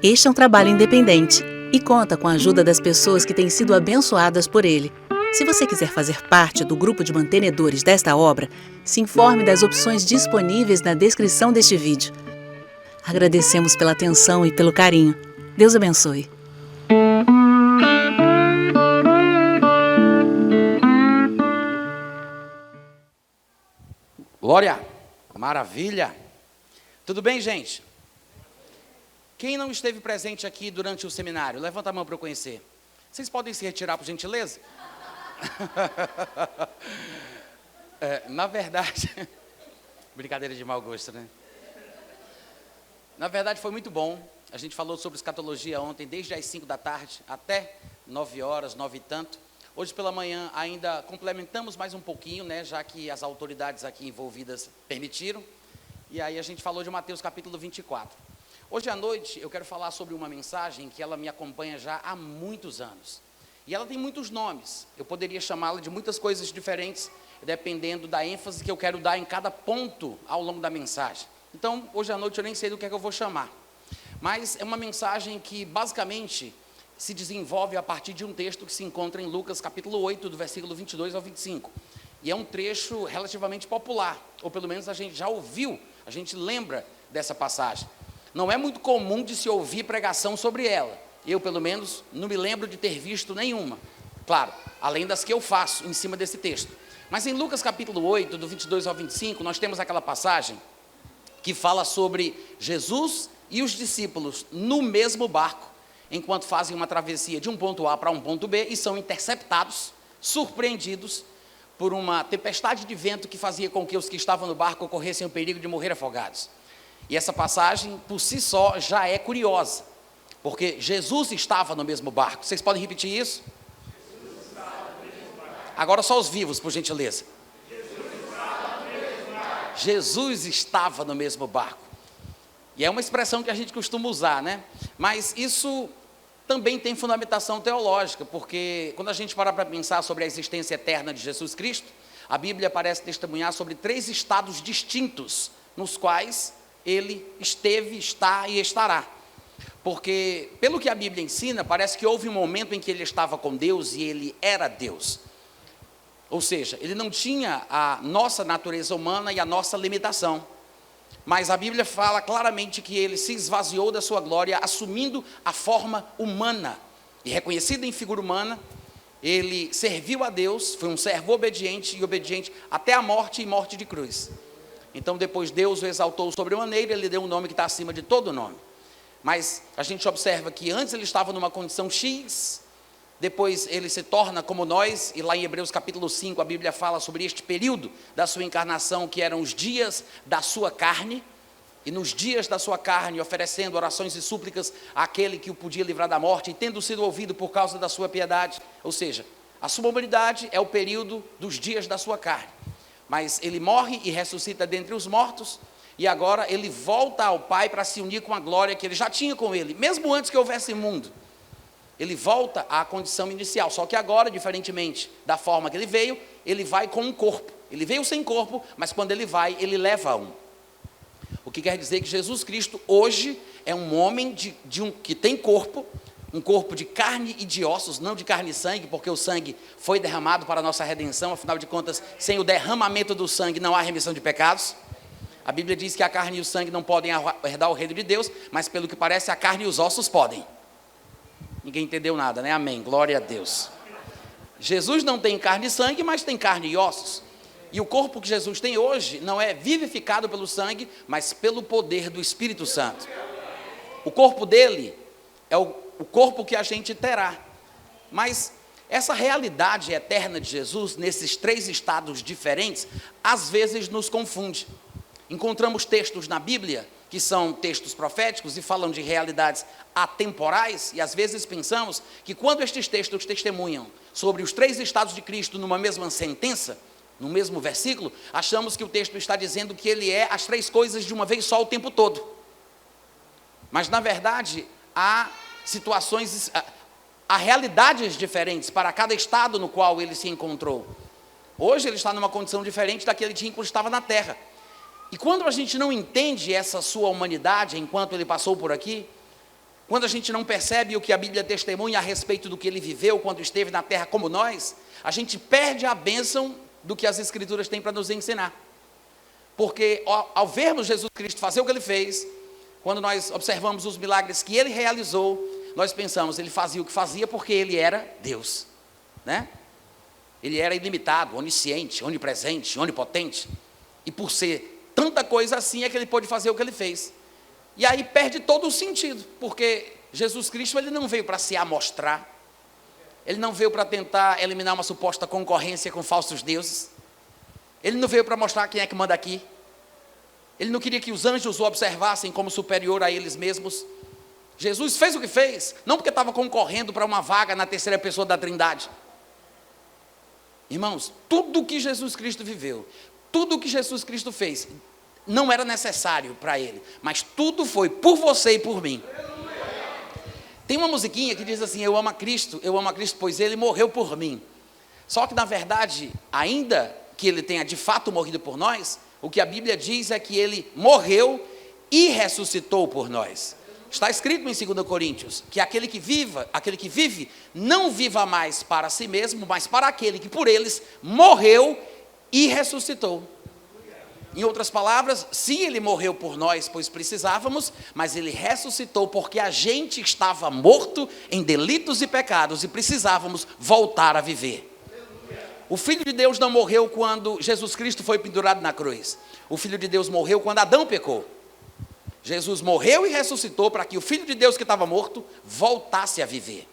Este é um trabalho independente e conta com a ajuda das pessoas que têm sido abençoadas por ele. Se você quiser fazer parte do grupo de mantenedores desta obra, se informe das opções disponíveis na descrição deste vídeo. Agradecemos pela atenção e pelo carinho. Deus abençoe. Glória, maravilha. Tudo bem, gente? Quem não esteve presente aqui durante o seminário, levanta a mão para eu conhecer. Vocês podem se retirar, por gentileza? Na verdade, brincadeira de mau gosto, né? Na verdade foi muito bom. A gente falou sobre escatologia ontem, desde as 5 da tarde até 9 horas, 9 e tanto. Hoje pela manhã ainda complementamos mais um pouquinho, né, já que as autoridades aqui envolvidas permitiram. E aí a gente falou de Mateus capítulo 24. Hoje à noite eu quero falar sobre uma mensagem que ela me acompanha já há muitos anos. E ela tem muitos nomes. Eu poderia chamá-la de muitas coisas diferentes, dependendo da ênfase que eu quero dar em cada ponto ao longo da mensagem. Então, hoje à noite eu nem sei do que é que eu vou chamar. Mas é uma mensagem que basicamente se desenvolve a partir de um texto que se encontra em Lucas capítulo 8, do versículo 22 ao 25. E é um trecho relativamente popular, ou pelo menos a gente já ouviu, a gente lembra dessa passagem. Não é muito comum de se ouvir pregação sobre ela. Eu, pelo menos, não me lembro de ter visto nenhuma. Claro, além das que eu faço em cima desse texto. Mas em Lucas capítulo 8, do 22 ao 25, nós temos aquela passagem que fala sobre Jesus e os discípulos no mesmo barco, enquanto fazem uma travessia de um ponto A para um ponto B e são interceptados, surpreendidos por uma tempestade de vento que fazia com que os que estavam no barco corressem o perigo de morrer afogados. E essa passagem, por si só, já é curiosa, porque Jesus estava no mesmo barco. Vocês podem repetir isso? Agora só os vivos, por gentileza. Jesus estava no mesmo barco. E é uma expressão que a gente costuma usar, né? Mas isso também tem fundamentação teológica, porque quando a gente para pensar sobre a existência eterna de Jesus Cristo, a Bíblia parece testemunhar sobre 3 estados distintos, nos quais ele esteve, está e estará. Porque, pelo que a Bíblia ensina, parece que houve um momento em que ele estava com Deus e ele era Deus. Ou seja, ele não tinha a nossa natureza humana e a nossa limitação. Mas a Bíblia fala claramente que ele se esvaziou da sua glória, assumindo a forma humana. E reconhecido em figura humana, ele serviu a Deus, foi um servo obediente e obediente até a morte e morte de cruz. Então depois Deus o exaltou sobremaneira, ele deu um nome que está acima de todo nome. Mas a gente observa que antes ele estava numa condição X, depois ele se torna como nós, e lá em Hebreus capítulo 5 a Bíblia fala sobre este período da sua encarnação, que eram os dias da sua carne, e nos dias da sua carne oferecendo orações e súplicas àquele que o podia livrar da morte, e tendo sido ouvido por causa da sua piedade. Ou seja, a sua humanidade é o período dos dias da sua carne. Mas ele morre e ressuscita dentre os mortos, e agora ele volta ao Pai para se unir com a glória que ele já tinha com ele, mesmo antes que houvesse mundo. Ele volta à condição inicial, só que agora, diferentemente da forma que ele veio, ele vai com um corpo. Ele veio sem corpo, mas quando ele vai, ele leva um. O que quer dizer que Jesus Cristo hoje é um homem que tem corpo, um corpo de carne e de ossos, não de carne e sangue, porque o sangue foi derramado para a nossa redenção, afinal de contas, sem o derramamento do sangue não há remissão de pecados. A Bíblia diz que a carne e o sangue não podem herdar o reino de Deus, mas pelo que parece a carne e os ossos podem. Ninguém entendeu nada, né? Amém, glória a Deus. Jesus não tem carne e sangue, mas tem carne e ossos. E o corpo que Jesus tem hoje não é vivificado pelo sangue, mas pelo poder do Espírito Santo. O corpo dele é o corpo que a gente terá. Mas essa realidade eterna de Jesus, nesses 3 estados diferentes, às vezes nos confunde. Encontramos textos na Bíblia que são textos proféticos e falam de realidades atemporais, e às vezes pensamos que quando estes textos testemunham sobre os 3 estados de Cristo numa mesma sentença, no mesmo versículo, achamos que o texto está dizendo que ele é as 3 coisas de uma vez só o tempo todo. Mas na verdade, há situações, há realidades diferentes para cada estado no qual ele se encontrou. Hoje ele está numa condição diferente daquele dia em que ele estava na terra. E quando a gente não entende essa sua humanidade enquanto ele passou por aqui, quando a gente não percebe o que a Bíblia testemunha a respeito do que ele viveu quando esteve na terra como nós, a gente perde a bênção do que as Escrituras têm para nos ensinar. Porque ao vermos Jesus Cristo fazer o que ele fez, quando nós observamos os milagres que ele realizou, nós pensamos, ele fazia o que fazia porque ele era Deus, né? Ele era ilimitado, onisciente, onipresente, onipotente, e por ser tanta coisa assim é que ele pôde fazer o que ele fez. E aí perde todo o sentido, porque Jesus Cristo ele não veio para se amostrar, ele não veio para tentar eliminar uma suposta concorrência com falsos deuses, ele não veio para mostrar quem é que manda aqui, ele não queria que os anjos o observassem como superior a eles mesmos. Jesus fez o que fez, não porque estava concorrendo para uma vaga na terceira pessoa da Trindade. Irmãos, tudo que Jesus Cristo viveu, tudo que Jesus Cristo fez, não era necessário para ele, mas tudo foi por você e por mim. Tem uma musiquinha que diz assim, eu amo a Cristo, pois ele morreu por mim. Só que na verdade, ainda que ele tenha de fato morrido por nós, o que a Bíblia diz é que ele morreu e ressuscitou por nós. Está escrito em 2 Coríntios, que aquele que vive, não viva mais para si mesmo, mas para aquele que por eles morreu e ressuscitou. Em outras palavras, sim, ele morreu por nós, pois precisávamos, mas ele ressuscitou porque a gente estava morto em delitos e pecados e precisávamos voltar a viver. O Filho de Deus não morreu quando Jesus Cristo foi pendurado na cruz. O Filho de Deus morreu quando Adão pecou. Jesus morreu e ressuscitou para que o Filho de Deus que estava morto voltasse a viver.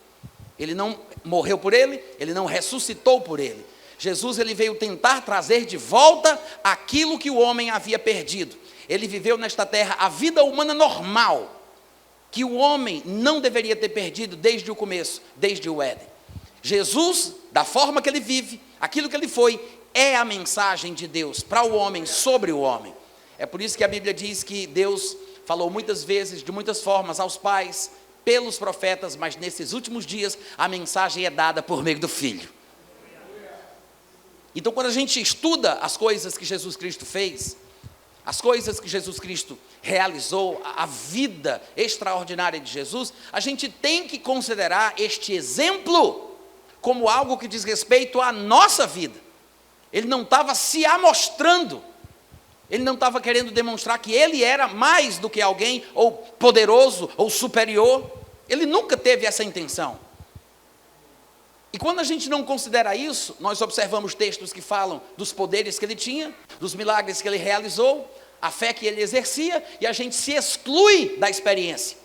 Ele não morreu por ele, ele não ressuscitou por ele. Jesus ele veio tentar trazer de volta aquilo que o homem havia perdido. Ele viveu nesta terra a vida humana normal, que o homem não deveria ter perdido desde o começo, desde o Éden. Jesus, da forma que ele vive, aquilo que ele foi, é a mensagem de Deus para o homem, sobre o homem. É por isso que a Bíblia diz que Deus falou muitas vezes, de muitas formas, aos pais, pelos profetas, mas nesses últimos dias, a mensagem é dada por meio do Filho. Então, quando a gente estuda as coisas que Jesus Cristo fez, as coisas que Jesus Cristo realizou, a vida extraordinária de Jesus, a gente tem que considerar este exemplo como algo que diz respeito à nossa vida. Ele não estava se amostrando, ele não estava querendo demonstrar que ele era mais do que alguém, ou poderoso, ou superior. Ele nunca teve essa intenção. E quando a gente não considera isso, nós observamos textos que falam dos poderes que ele tinha, dos milagres que ele realizou, a fé que ele exercia, e a gente se exclui da experiência.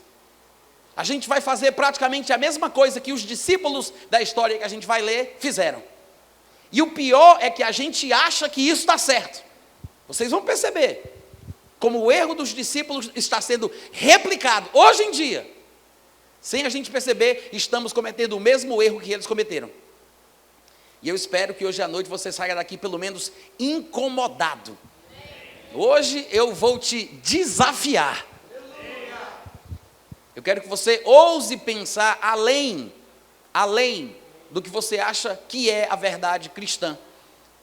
A gente vai fazer praticamente a mesma coisa que os discípulos da história que a gente vai ler fizeram. E o pior é que a gente acha que isso está certo. Vocês vão perceber como o erro dos discípulos está sendo replicado hoje em dia. Sem a gente perceber, estamos cometendo o mesmo erro que eles cometeram. E eu espero que hoje à noite você saia daqui pelo menos incomodado. Hoje eu vou te desafiar. Eu quero que você ouse pensar além do que você acha que é a verdade cristã,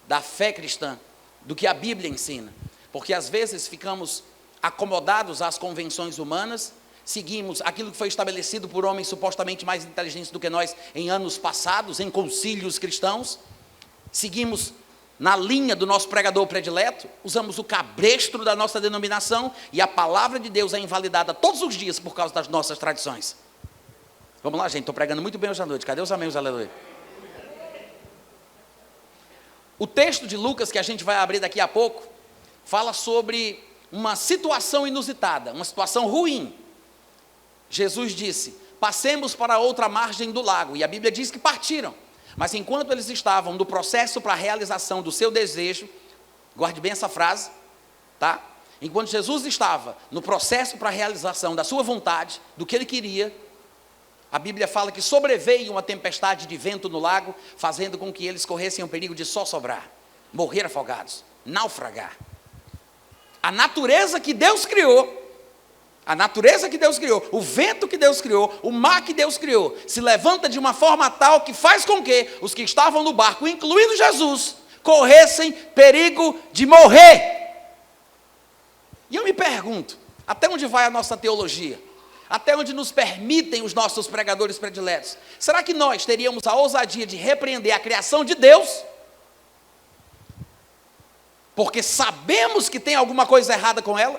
da fé cristã, do que a Bíblia ensina. Porque às vezes ficamos acomodados às convenções humanas, seguimos aquilo que foi estabelecido por homens supostamente mais inteligentes do que nós em anos passados, em concílios cristãos, seguimos na linha do nosso pregador predileto, usamos o cabresto da nossa denominação e a palavra de Deus é invalidada todos os dias por causa das nossas tradições. Vamos lá, gente, estou pregando muito bem hoje à noite. Cadê os amém, os aleluia? O texto de Lucas que a gente vai abrir daqui a pouco fala sobre uma situação inusitada, uma situação ruim. Jesus disse, passemos para outra margem do lago, e a Bíblia diz que partiram, mas enquanto eles estavam no processo para a realização do seu desejo, guarde bem essa frase, tá? Enquanto Jesus estava no processo para a realização da sua vontade, do que ele queria, a Bíblia fala que sobreveio uma tempestade de vento no lago, fazendo com que eles corressem o perigo de só sobrar, morrer afogados, naufragar. A natureza que Deus criou, o vento que Deus criou, o mar que Deus criou, se levanta de uma forma tal que faz com que os que estavam no barco, incluindo Jesus, corressem perigo de morrer. E eu me pergunto, até onde vai a nossa teologia? até onde nos permitem os nossos pregadores prediletos, será que nós teríamos a ousadia de repreender a criação de Deus? Porque sabemos que tem alguma coisa errada com ela,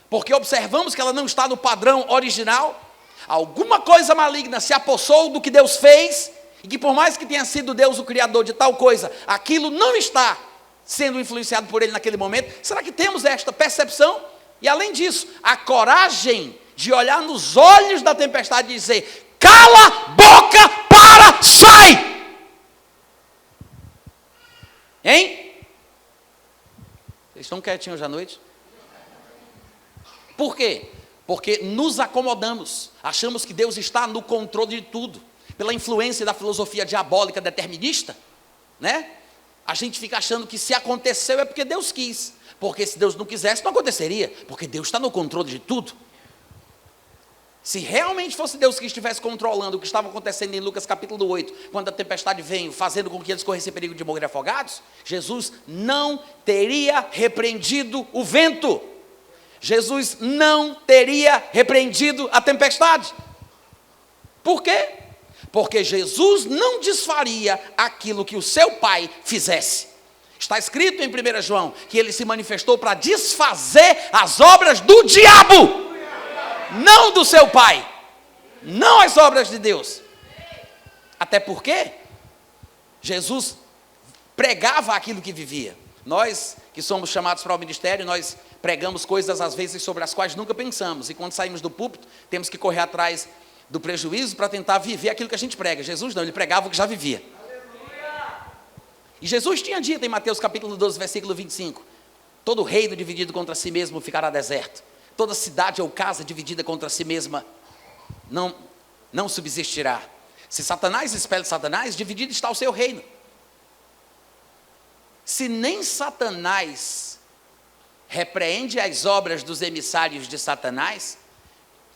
porque observamos que ela não está no padrão original, alguma coisa maligna se apossou do que Deus fez, e que por mais que tenha sido Deus o criador de tal coisa, aquilo não está sendo influenciado por Ele naquele momento. Será que temos esta percepção? E além disso, a coragem de olhar nos olhos da tempestade e dizer: cala, boca, para, sai! Hein? Vocês estão quietinhos hoje à noite? Por quê? Porque nos acomodamos, achamos que Deus está no controle de tudo, pela influência da filosofia diabólica determinista, né? A gente fica achando que se aconteceu é porque Deus quis, porque se Deus não quisesse não aconteceria, porque Deus está no controle de tudo. Se realmente fosse Deus que estivesse controlando o que estava acontecendo em Lucas capítulo 8, quando a tempestade veio, fazendo com que eles corressem perigo de morrer afogados, Jesus não teria repreendido o vento. Jesus não teria repreendido a tempestade. Por quê? Porque Jesus não desfaria aquilo que o seu Pai fizesse. Está escrito em 1 João que ele se manifestou para desfazer as obras do diabo, não do seu Pai, não as obras de Deus. Até porque Jesus pregava aquilo que vivia. Nós que somos chamados para o ministério, nós pregamos coisas às vezes sobre as quais nunca pensamos, e quando saímos do púlpito temos que correr atrás do prejuízo para tentar viver aquilo que a gente prega. Jesus não, ele pregava o que já vivia. E Jesus tinha dito em Mateus capítulo 12, versículo 25, todo reino dividido contra si mesmo ficará deserto, toda cidade ou casa dividida contra si mesma não subsistirá. Se Satanás expele Satanás, dividido está o seu reino. Se nem Satanás repreende as obras dos emissários de Satanás,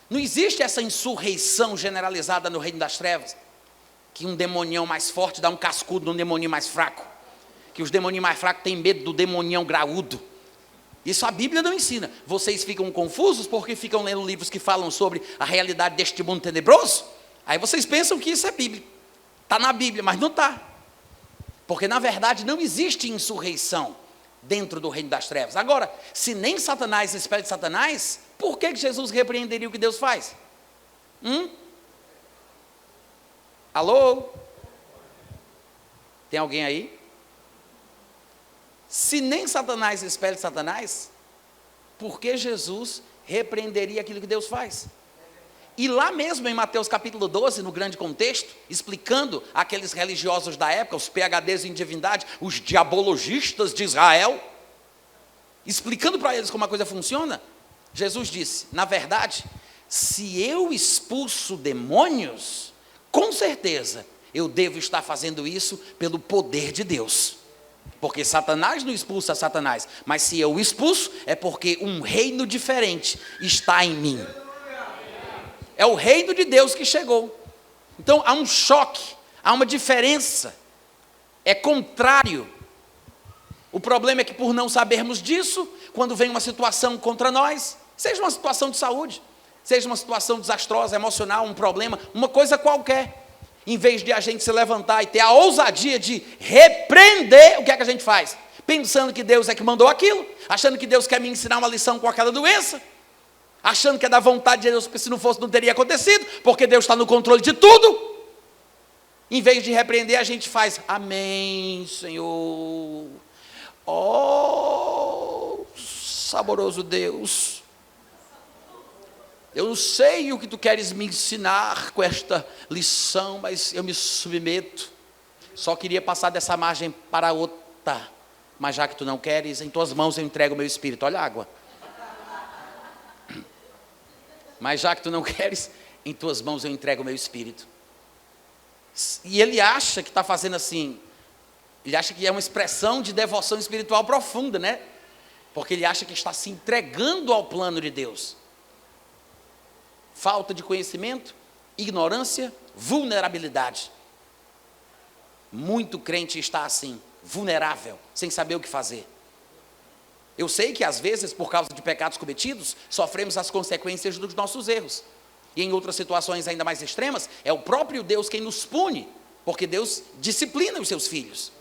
não existe essa insurreição generalizada no reino das trevas, que um demonião mais forte dá um cascudo num demoninho mais fraco, que os demoninhos mais fracos têm medo do demonião graúdo. Isso a Bíblia não ensina. Vocês ficam confusos porque ficam lendo livros que falam sobre a realidade deste mundo tenebroso? Aí vocês pensam que isso é Bíblia. Está na Bíblia, mas não está. Porque na verdade não existe insurreição dentro do reino das trevas. Agora, se nem Satanás expele Satanás, por que Jesus repreenderia o que Deus faz? Alô? Tem alguém aí? Se nem Satanás expele Satanás, por que Jesus repreenderia aquilo que Deus faz? E lá mesmo em Mateus capítulo 12, no grande contexto, explicando aqueles religiosos da época, os PhDs em divindade, os diabologistas de Israel, explicando para eles como a coisa funciona, Jesus disse: na verdade, se eu expulso demônios, com certeza eu devo estar fazendo isso pelo poder de Deus. Porque Satanás não expulsa Satanás, mas se eu expulso, é porque um reino diferente está em mim. É o reino de Deus que chegou. Então há um choque, há uma diferença, é contrário. O problema é que por não sabermos disso, quando vem uma situação contra nós, seja uma situação de saúde, seja uma situação desastrosa, emocional, um problema, uma coisa qualquer, em vez de a gente se levantar e ter a ousadia de repreender, o que é que a gente faz? Pensando que Deus é que mandou aquilo, achando que Deus quer me ensinar uma lição com aquela doença, achando que é da vontade de Deus, porque se não fosse não teria acontecido, porque Deus está no controle de tudo. Em vez de repreender, a gente faz: amém, Senhor. Oh, saboroso Deus, eu não sei o que tu queres me ensinar com esta lição, mas eu me submeto. Só queria passar dessa margem para outra, mas já que tu não queres, em tuas mãos eu entrego o meu espírito. Olha a água. Mas já que tu não queres, em tuas mãos eu entrego o meu espírito. E ele acha que está fazendo assim, ele acha que é uma expressão de devoção espiritual profunda, né? Porque ele acha que está se entregando ao plano de Deus. Falta de conhecimento, ignorância, vulnerabilidade. Muito crente está assim, vulnerável, sem saber o que fazer. Eu sei que às vezes, por causa de pecados cometidos, sofremos as consequências dos nossos erros. E em outras situações ainda mais extremas, é o próprio Deus quem nos pune, porque Deus disciplina os seus filhos.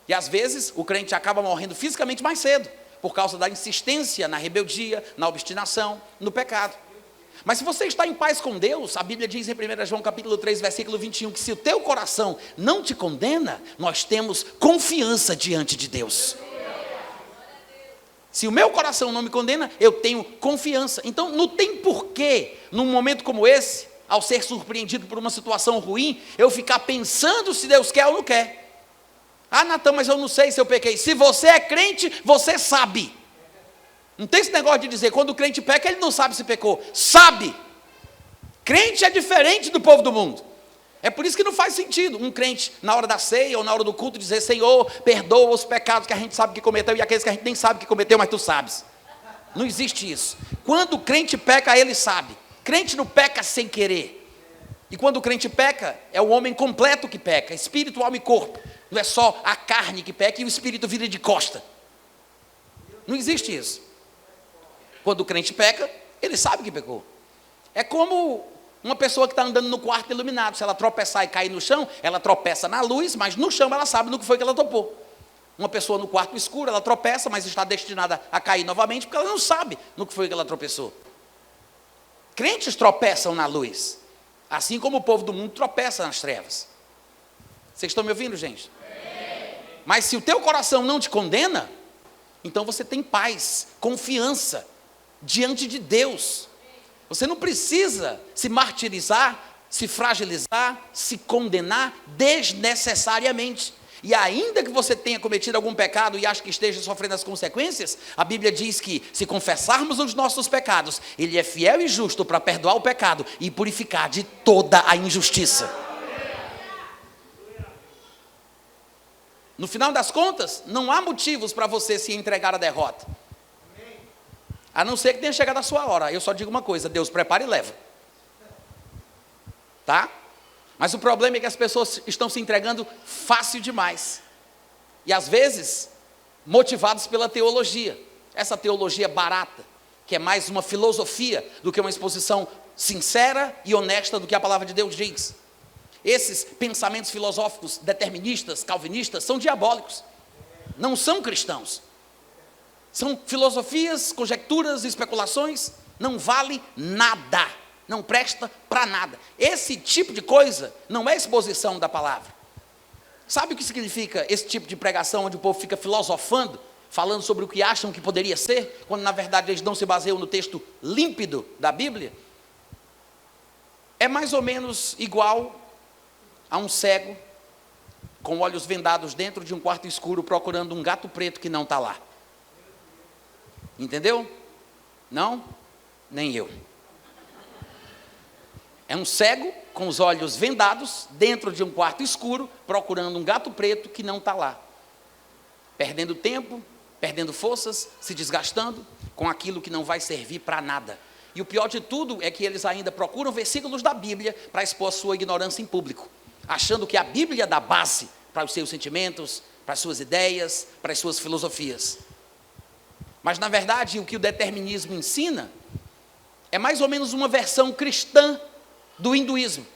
E às vezes o crente acaba morrendo fisicamente mais cedo, por causa da insistência na rebeldia, na obstinação, no pecado. Mas se você está em paz com Deus, a Bíblia diz em 1 João capítulo 3, versículo 21, que se o teu coração não te condena, nós temos confiança diante de Deus. Se o meu coração não me condena, eu tenho confiança. Então não tem porquê, num momento como esse, ao ser surpreendido por uma situação ruim, eu ficar pensando se Deus quer ou não quer. Ah, Natan, mas eu não sei se eu pequei. Se você é crente, você sabe. Não tem esse negócio de dizer, quando o crente peca, ele não sabe se pecou. Sabe. Crente é diferente do povo do mundo. É por isso que não faz sentido um crente, na hora da ceia ou na hora do culto, dizer, Senhor, perdoa os pecados que a gente sabe que cometeu e aqueles que a gente nem sabe que cometeu, mas tu sabes. Não existe isso. Quando o crente peca, ele sabe. Crente não peca sem querer. E quando o crente peca, é o homem completo que peca, espírito, alma e corpo. Não é só a carne que peca e o espírito vira de costa. Não existe isso. Quando o crente peca, ele sabe que pecou. É como uma pessoa que está andando no quarto iluminado. Se ela tropeçar e cair no chão, ela tropeça na luz, mas no chão ela sabe no que foi que ela topou. Uma pessoa no quarto escuro, ela tropeça, mas está destinada a cair novamente, porque ela não sabe no que foi que ela tropeçou. Crentes tropeçam na luz, assim como o povo do mundo tropeça nas trevas. Vocês estão me ouvindo, gente? Mas se o teu coração não te condena, então você tem paz, confiança diante de Deus. Você não precisa se martirizar, se fragilizar, se condenar desnecessariamente. E ainda que você tenha cometido algum pecado e ache que esteja sofrendo as consequências, a Bíblia diz que se confessarmos os nossos pecados, Ele é fiel e justo para perdoar o pecado e purificar de toda a injustiça. No final das contas, não há motivos para você se entregar à derrota. A não ser que tenha chegado a sua hora. Eu só digo uma coisa, Deus prepara e leva. Tá? Mas o problema é que as pessoas estão se entregando fácil demais. E às vezes, motivados pela teologia. Essa teologia barata, que é mais uma filosofia do que uma exposição sincera e honesta do que a palavra de Deus diz. Esses pensamentos filosóficos deterministas, calvinistas, são diabólicos. Não são cristãos. São filosofias, conjecturas, especulações, não vale nada, não presta para nada. Esse tipo de coisa não é exposição da palavra. Sabe o que significa esse tipo de pregação, onde o povo fica filosofando, falando sobre o que acham que poderia ser, quando na verdade eles não se baseiam no texto límpido da Bíblia? É mais ou menos igual a um cego com olhos vendados dentro de um quarto escuro procurando um gato preto que não está lá. Entendeu? Não? Nem eu. É um cego com os olhos vendados dentro de um quarto escuro procurando um gato preto que não está lá. Perdendo tempo, perdendo forças, se desgastando com aquilo que não vai servir para nada. E o pior de tudo é que eles ainda procuram versículos da Bíblia para expor a sua ignorância em público, achando que a Bíblia dá base para os seus sentimentos, para as suas ideias, para as suas filosofias. Mas, na verdade, o que o determinismo ensina é mais ou menos uma versão cristã do hinduísmo.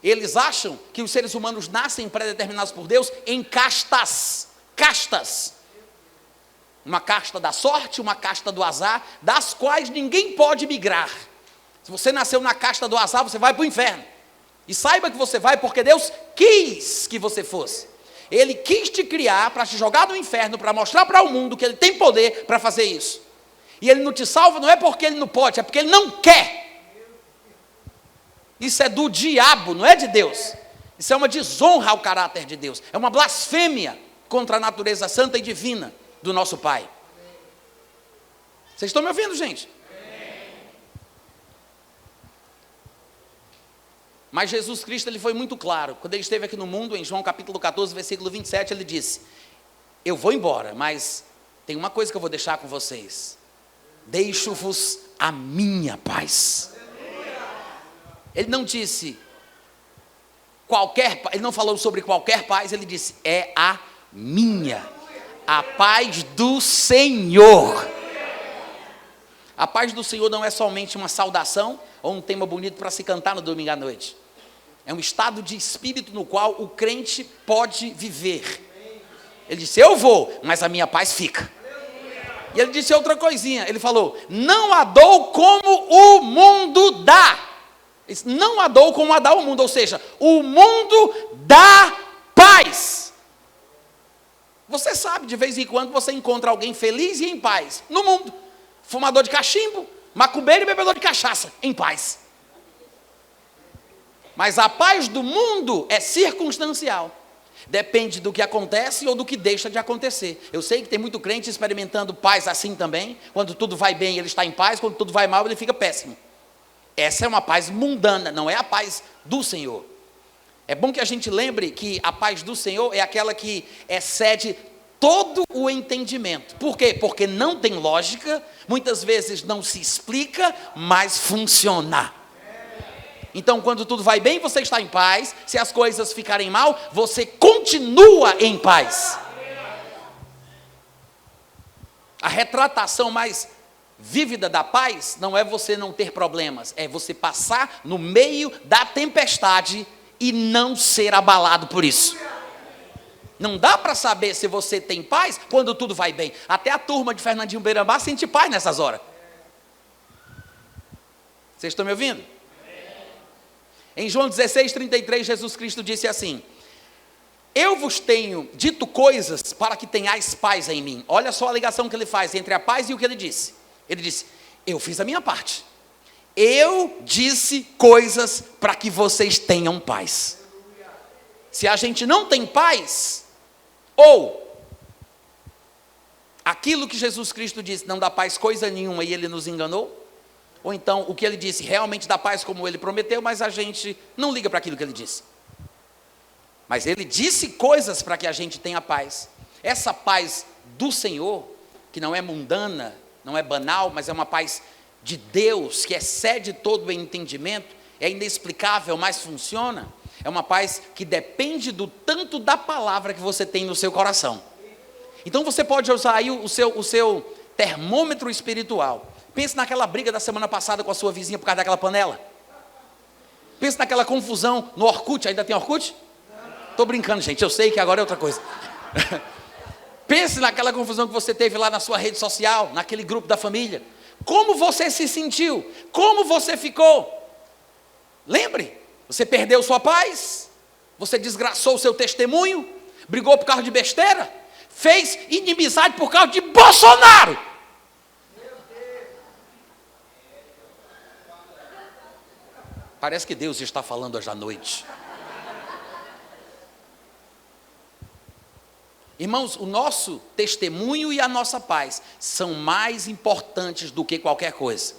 Eles acham que os seres humanos nascem pré-determinados por Deus em castas. Castas. Uma casta da sorte, uma casta do azar, das quais ninguém pode migrar. Se você nasceu na casta do azar, você vai para o inferno. E saiba que você vai porque Deus quis que você fosse. Ele quis te criar para te jogar no inferno, para mostrar para o mundo que Ele tem poder para fazer isso. E Ele não te salva não é porque Ele não pode, é porque Ele não quer. Isso é do diabo, não é de Deus. Isso é uma desonra ao caráter de Deus. É uma blasfêmia contra a natureza santa e divina do nosso Pai. Vocês estão me ouvindo, gente? Mas Jesus Cristo, ele foi muito claro. Quando ele esteve aqui no mundo, em João capítulo 14, versículo 27, ele disse: eu vou embora, mas tem uma coisa que eu vou deixar com vocês. Deixo-vos a minha paz. Ele não disse ele não falou sobre qualquer paz, ele disse: é a minha, a paz do Senhor. A paz do Senhor não é somente uma saudação ou um tema bonito para se cantar no domingo à noite. É um estado de espírito no qual o crente pode viver. Ele disse, eu vou, mas a minha paz fica. E ele disse outra coisinha, ele falou, não a dou como o mundo dá. Ele disse, não a dou como a dá o mundo, ou seja, o mundo dá paz. Você sabe, de vez em quando você encontra alguém feliz e em paz no mundo. Fumador de cachimbo, macumbeiro e bebedor de cachaça, em paz. Mas a paz do mundo é circunstancial. Depende do que acontece ou do que deixa de acontecer. Eu sei que tem muito crente experimentando paz assim também. Quando tudo vai bem, ele está em paz. Quando tudo vai mal, ele fica péssimo. Essa é uma paz mundana, não é a paz do Senhor. É bom que a gente lembre que a paz do Senhor é aquela que excede todo o entendimento. Por quê? Porque não tem lógica, muitas vezes não se explica, mas funciona. Então, quando tudo vai bem, você está em paz. Se as coisas ficarem mal, você continua em paz. A retratação mais vívida da paz não é você não ter problemas, é você passar no meio da tempestade e não ser abalado por isso. Não dá para saber se você tem paz quando tudo vai bem. Até a turma de Fernandinho Beirambá sente paz nessas horas. Vocês estão me ouvindo? Em João 16:33, Jesus Cristo disse assim, eu vos tenho dito coisas para que tenhais paz em mim. Olha só a ligação que ele faz entre a paz e o que ele disse. Ele disse, eu fiz a minha parte. Eu disse coisas para que vocês tenham paz. Se a gente não tem paz, ou aquilo que Jesus Cristo disse não dá paz coisa nenhuma e ele nos enganou, ou então o que ele disse realmente dá paz como ele prometeu, mas a gente não liga para aquilo que ele disse. Mas ele disse coisas para que a gente tenha paz. Essa paz do Senhor, que não é mundana, não é banal, mas é uma paz de Deus, que excede todo o entendimento, é inexplicável, mas funciona. É uma paz que depende do tanto da palavra que você tem no seu coração. Então você pode usar aí o seu termômetro espiritual. Pense naquela briga da semana passada com a sua vizinha por causa daquela panela. Pense naquela confusão no Orkut. Ainda tem Orkut? Estou brincando, gente. Eu sei que agora é outra coisa. Pense naquela confusão que você teve lá na sua rede social, naquele grupo da família. Como você se sentiu? Como você ficou? Lembre, você perdeu sua paz? Você desgraçou o seu testemunho? Brigou por causa de besteira? Fez inimizade por causa de Bolsonaro? Parece que Deus está falando hoje à noite. Irmãos, o nosso testemunho e a nossa paz são mais importantes do que qualquer coisa.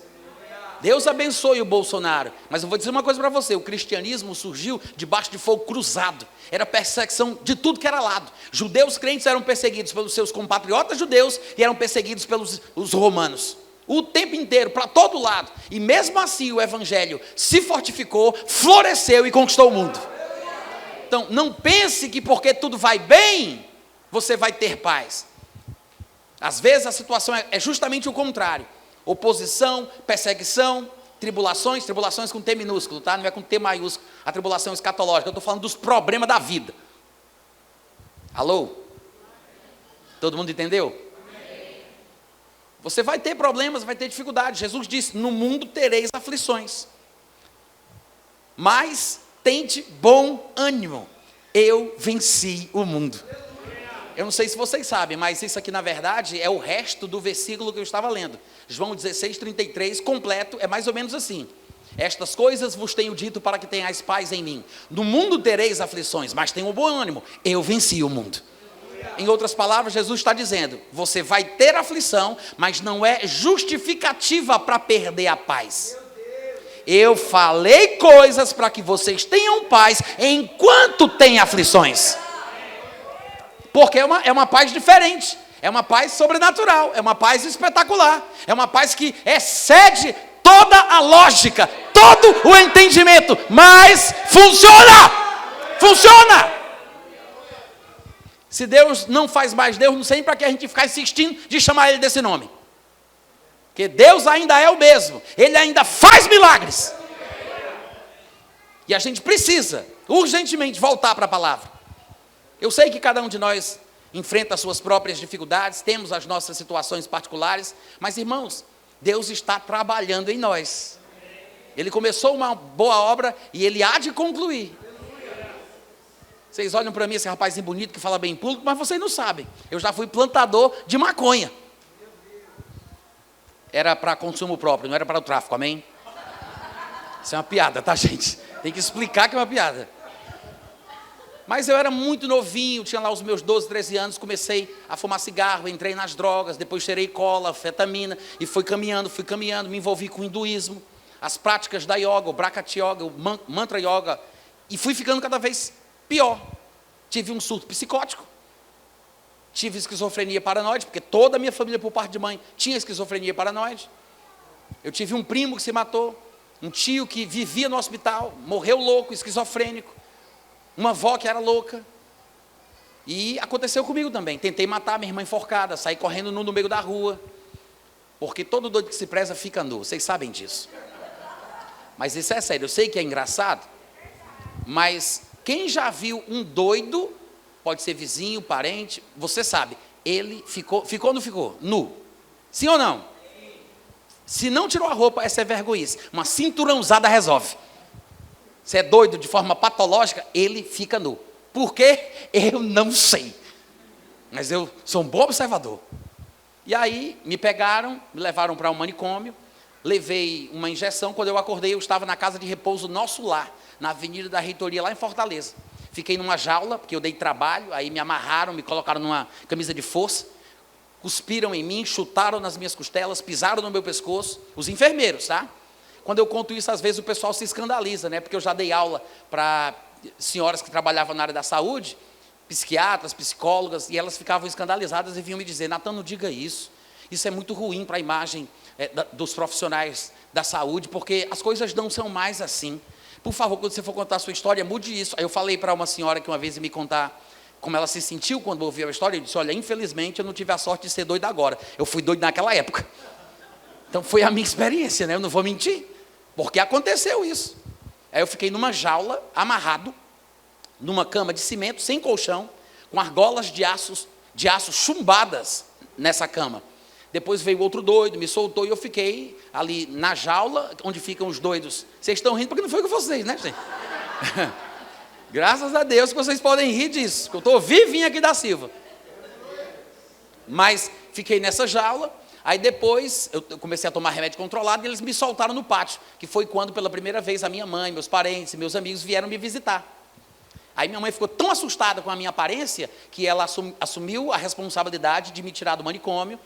Deus abençoe o Bolsonaro, mas eu vou dizer uma coisa para você, o cristianismo surgiu debaixo de fogo cruzado, era perseguição de tudo que era lado. Judeus crentes eram perseguidos pelos seus compatriotas judeus e eram perseguidos pelos os romanos. O tempo inteiro, para todo lado. E mesmo assim o evangelho se fortificou, floresceu e conquistou o mundo. Então, não pense que porque tudo vai bem, você vai ter paz. Às vezes a situação é justamente o contrário. Oposição, perseguição, tribulações com T minúsculo, tá? Não é com T maiúsculo, a tribulação escatológica. Eu estou falando dos problemas da vida. Alô? Todo mundo entendeu? Você vai ter problemas, vai ter dificuldades. Jesus disse, no mundo tereis aflições. Mas tende bom ânimo. Eu venci o mundo. Eu não sei se vocês sabem, mas isso aqui na verdade é o resto do versículo que eu estava lendo. João 16:33, completo, é mais ou menos assim. Estas coisas vos tenho dito para que tenhais paz em mim. No mundo tereis aflições, mas tenham bom ânimo. Eu venci o mundo. Em outras palavras, Jesus está dizendo, você vai ter aflição, mas não é justificativa para perder a paz. Eu falei coisas para que vocês tenham paz enquanto tem aflições. Porque é uma paz diferente, é uma paz sobrenatural, é uma paz espetacular, é uma paz que excede toda a lógica, todo o entendimento, mas funciona! Funciona! Se Deus não faz mais Deus, não sei para que a gente ficar insistindo de chamar Ele desse nome. Porque Deus ainda é o mesmo. Ele ainda faz milagres. E a gente precisa, urgentemente, voltar para a palavra. Eu sei que cada um de nós enfrenta as suas próprias dificuldades, temos as nossas situações particulares, mas, irmãos, Deus está trabalhando em nós. Ele começou uma boa obra e Ele há de concluir. Vocês olham para mim, esse rapazinho bonito que fala bem em público, mas vocês não sabem. Eu já fui plantador de maconha. Era para consumo próprio, não era para o tráfico, amém? Isso é uma piada, tá, gente? Tem que explicar que é uma piada. Mas eu era muito novinho, tinha lá os meus 12, 13 anos, comecei a fumar cigarro, entrei nas drogas, depois cheirei cola, fetamina, e fui caminhando, me envolvi com o hinduísmo, as práticas da yoga, o Brakati Yoga, o Mantra Yoga, e fui ficando cada vez pior. Tive um surto psicótico, tive esquizofrenia paranoide, porque toda a minha família, por parte de mãe, tinha esquizofrenia paranoide. Eu tive um primo que se matou, um tio que vivia no hospital, morreu louco, esquizofrênico, uma avó que era louca. E aconteceu comigo também. Tentei matar minha irmã enforcada, saí correndo no meio da rua, porque todo doido que se preza fica nu, vocês sabem disso. Mas isso é sério, eu sei que é engraçado, mas quem já viu um doido, pode ser vizinho, parente, você sabe, ele ficou ou não ficou? Nu. Sim ou não? Se não tirou a roupa, essa é vergonhice. Uma cinturãozada resolve. Se é doido de forma patológica, ele fica nu. Por quê? Eu não sei. Mas eu sou um bom observador. E aí, me pegaram, me levaram para um manicômio, levei uma injeção. Quando eu acordei, eu estava na casa de repouso Nosso Lar, na Avenida da Reitoria, lá em Fortaleza. Fiquei numa jaula, porque eu dei trabalho, aí me amarraram, me colocaram numa camisa de força, cuspiram em mim, chutaram nas minhas costelas, pisaram no meu pescoço, os enfermeiros, tá? Quando eu conto isso, às vezes o pessoal se escandaliza, né? Porque eu já dei aula para senhoras que trabalhavam na área da saúde, psiquiatras, psicólogas, e elas ficavam escandalizadas e vinham me dizer: Natan, não diga isso é muito ruim para a imagem dos profissionais da saúde, porque as coisas não são mais assim. Por favor, quando você for contar a sua história, mude isso. Aí eu falei para uma senhora que uma vez ia me contar como ela se sentiu quando ouviu a história, eu disse: olha, infelizmente eu não tive a sorte de ser doido agora, eu fui doido naquela época. Então foi a minha experiência, né? Eu não vou mentir, porque aconteceu isso. Aí eu fiquei numa jaula, amarrado, numa cama de cimento, sem colchão, com argolas de aço chumbadas nessa cama. Depois veio outro doido, me soltou e eu fiquei ali na jaula, onde ficam os doidos. Vocês estão rindo porque não foi com vocês, né, gente? Graças a Deus que vocês podem rir disso, que eu estou vivinho aqui da Silva. Mas fiquei nessa jaula, aí depois eu comecei a tomar remédio controlado e eles me soltaram no pátio, que foi quando pela primeira vez a minha mãe, meus parentes e meus amigos vieram me visitar. Aí minha mãe ficou tão assustada com a minha aparência, que ela assumiu a responsabilidade de me tirar do manicômio,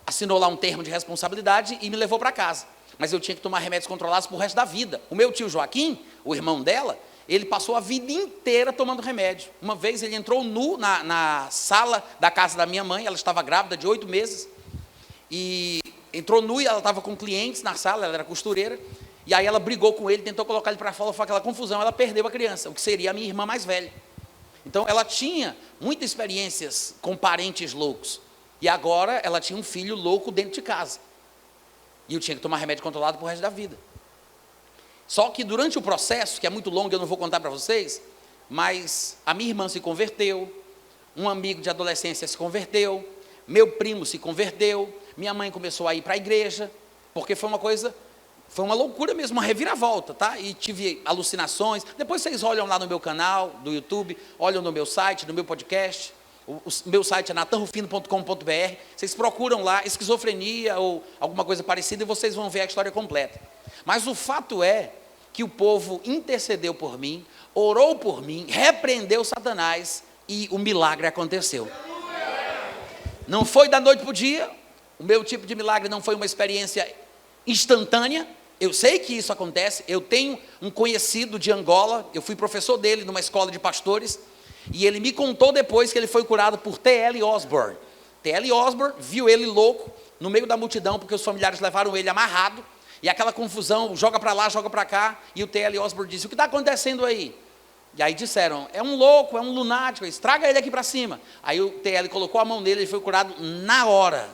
assinou lá um termo de responsabilidade e me levou para casa. Mas eu tinha que tomar remédios controlados pro resto da vida. O meu tio Joaquim, o irmão dela, ele passou a vida inteira tomando remédio. Uma vez ele entrou nu na sala da casa da minha mãe, ela estava grávida de 8 meses, e entrou nu e ela estava com clientes na sala, ela era costureira, e aí ela brigou com ele, tentou colocar ele para fora, foi aquela confusão, ela perdeu a criança, o que seria a minha irmã mais velha. Então ela tinha muitas experiências com parentes loucos, e agora ela tinha um filho louco dentro de casa, e eu tinha que tomar remédio controlado pro resto da vida. Só que durante o processo, que é muito longo, eu não vou contar para vocês, mas a minha irmã se converteu, um amigo de adolescência se converteu, meu primo se converteu, minha mãe começou a ir para a igreja, porque foi uma loucura mesmo, uma reviravolta, tá? E tive alucinações. Depois vocês olham lá no meu canal do YouTube, olham no meu site, no meu podcast. O meu site é natanrufino.com.br. Vocês procuram lá esquizofrenia ou alguma coisa parecida e vocês vão ver a história completa. Mas o fato é que o povo intercedeu por mim, orou por mim, repreendeu Satanás e o milagre aconteceu. Não foi da noite para o dia, o meu tipo de milagre não foi uma experiência instantânea. Eu sei que isso acontece. Eu tenho um conhecido de Angola, eu fui professor dele numa escola de pastores, e ele me contou depois que ele foi curado por T.L. Osborne. T.L. Osborne viu ele louco no meio da multidão, porque os familiares levaram ele amarrado, e aquela confusão, joga para lá, joga para cá, e o T.L. Osborne disse: o que está acontecendo aí? E aí disseram: é um louco, é um lunático, traga ele aqui para cima. Aí o T.L. colocou a mão nele, ele foi curado na hora.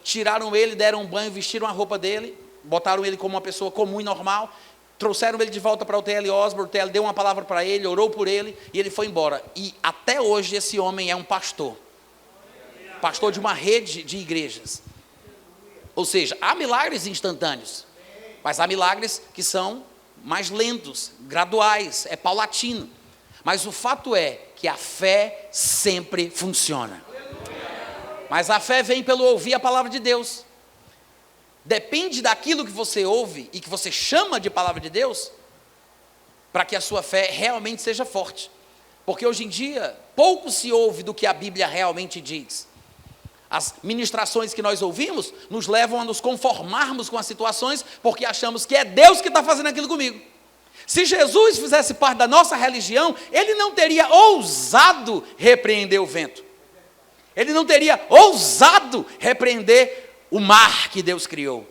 tiraram ele, deram um banho, vestiram a roupa dele, botaram ele como uma pessoa comum e normal, trouxeram ele de volta para o T.L. Osborne, o T.L. deu uma palavra para ele, orou por ele, e ele foi embora. E até hoje esse homem é um pastor de uma rede de igrejas. Ou seja, há milagres instantâneos, mas há milagres que são mais lentos, graduais, é paulatino. Mas o fato é que a fé sempre funciona. Mas a fé vem pelo ouvir a palavra de Deus. Depende daquilo que você ouve e que você chama de palavra de Deus, para que a sua fé realmente seja forte. Porque hoje em dia, pouco se ouve do que a Bíblia realmente diz. As ministrações que nós ouvimos nos levam a nos conformarmos com as situações, porque achamos que é Deus que está fazendo aquilo comigo. Se Jesus fizesse parte da nossa religião, ele não teria ousado repreender o vento. Ele não teria ousado repreender o mar que Deus criou.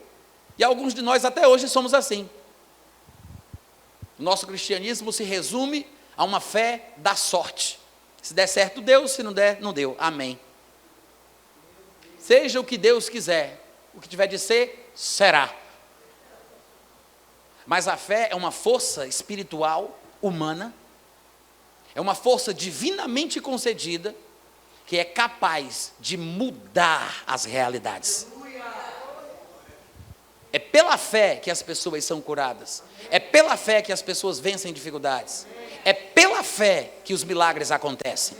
E alguns de nós até hoje somos assim. O nosso cristianismo se resume a uma fé da sorte. Se der certo, Deus, se não der, não deu. Amém. Seja o que Deus quiser, o que tiver de ser, será. Mas a fé é uma força espiritual, humana, é uma força divinamente concedida, que é capaz de mudar as realidades. É pela fé que as pessoas são curadas, é pela fé que as pessoas vencem dificuldades, é pela fé que os milagres acontecem.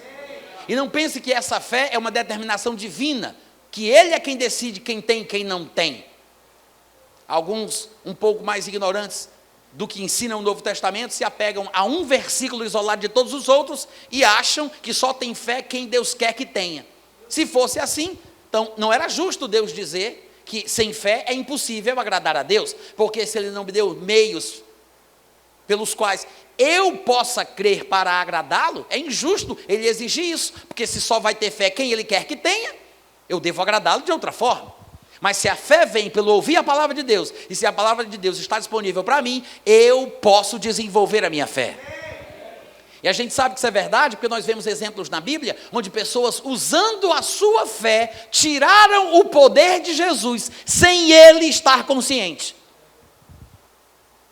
E não pense que essa fé é uma determinação divina, que Ele é quem decide quem tem e quem não tem. Alguns, um pouco mais ignorantes do que ensinam o Novo Testamento, se apegam a um versículo isolado de todos os outros e acham que só tem fé quem Deus quer que tenha. Se fosse assim, então não era justo Deus dizer que sem fé é impossível agradar a Deus, porque se Ele não me deu meios pelos quais eu possa crer para agradá-lo, é injusto Ele exigir isso, porque se só vai ter fé quem Ele quer que tenha, eu devo agradá-lo de outra forma. Mas se a fé vem pelo ouvir a palavra de Deus, e se a palavra de Deus está disponível para mim, eu posso desenvolver a minha fé. E a gente sabe que isso é verdade, porque nós vemos exemplos na Bíblia, onde pessoas usando a sua fé, tiraram o poder de Jesus, sem ele estar consciente.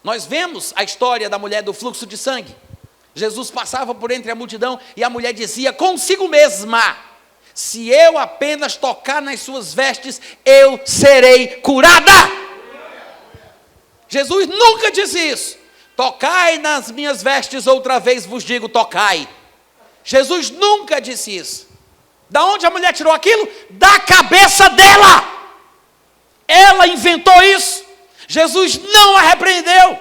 Nós vemos a história da mulher do fluxo de sangue. Jesus passava por entre a multidão, e a mulher dizia consigo mesma: se eu apenas tocar nas suas vestes, eu serei curada. Jesus nunca disse isso. Tocai nas minhas vestes, outra vez vos digo, tocai. Jesus nunca disse isso. Da onde a mulher tirou aquilo? Da cabeça dela. Ela inventou isso. Jesus não a repreendeu.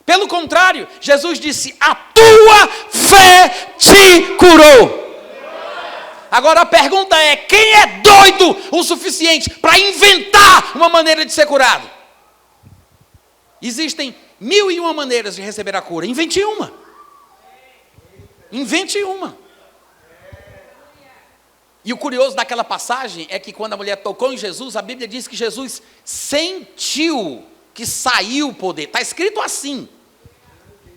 Pelo contrário, Jesus disse: a tua fé te curou. Agora a pergunta é: quem é doido o suficiente para inventar uma maneira de ser curado? Existem 1001 maneiras de receber a cura. Invente uma. Invente uma. E o curioso daquela passagem é que quando a mulher tocou em Jesus, a Bíblia diz que Jesus sentiu que saiu o poder. Está escrito assim.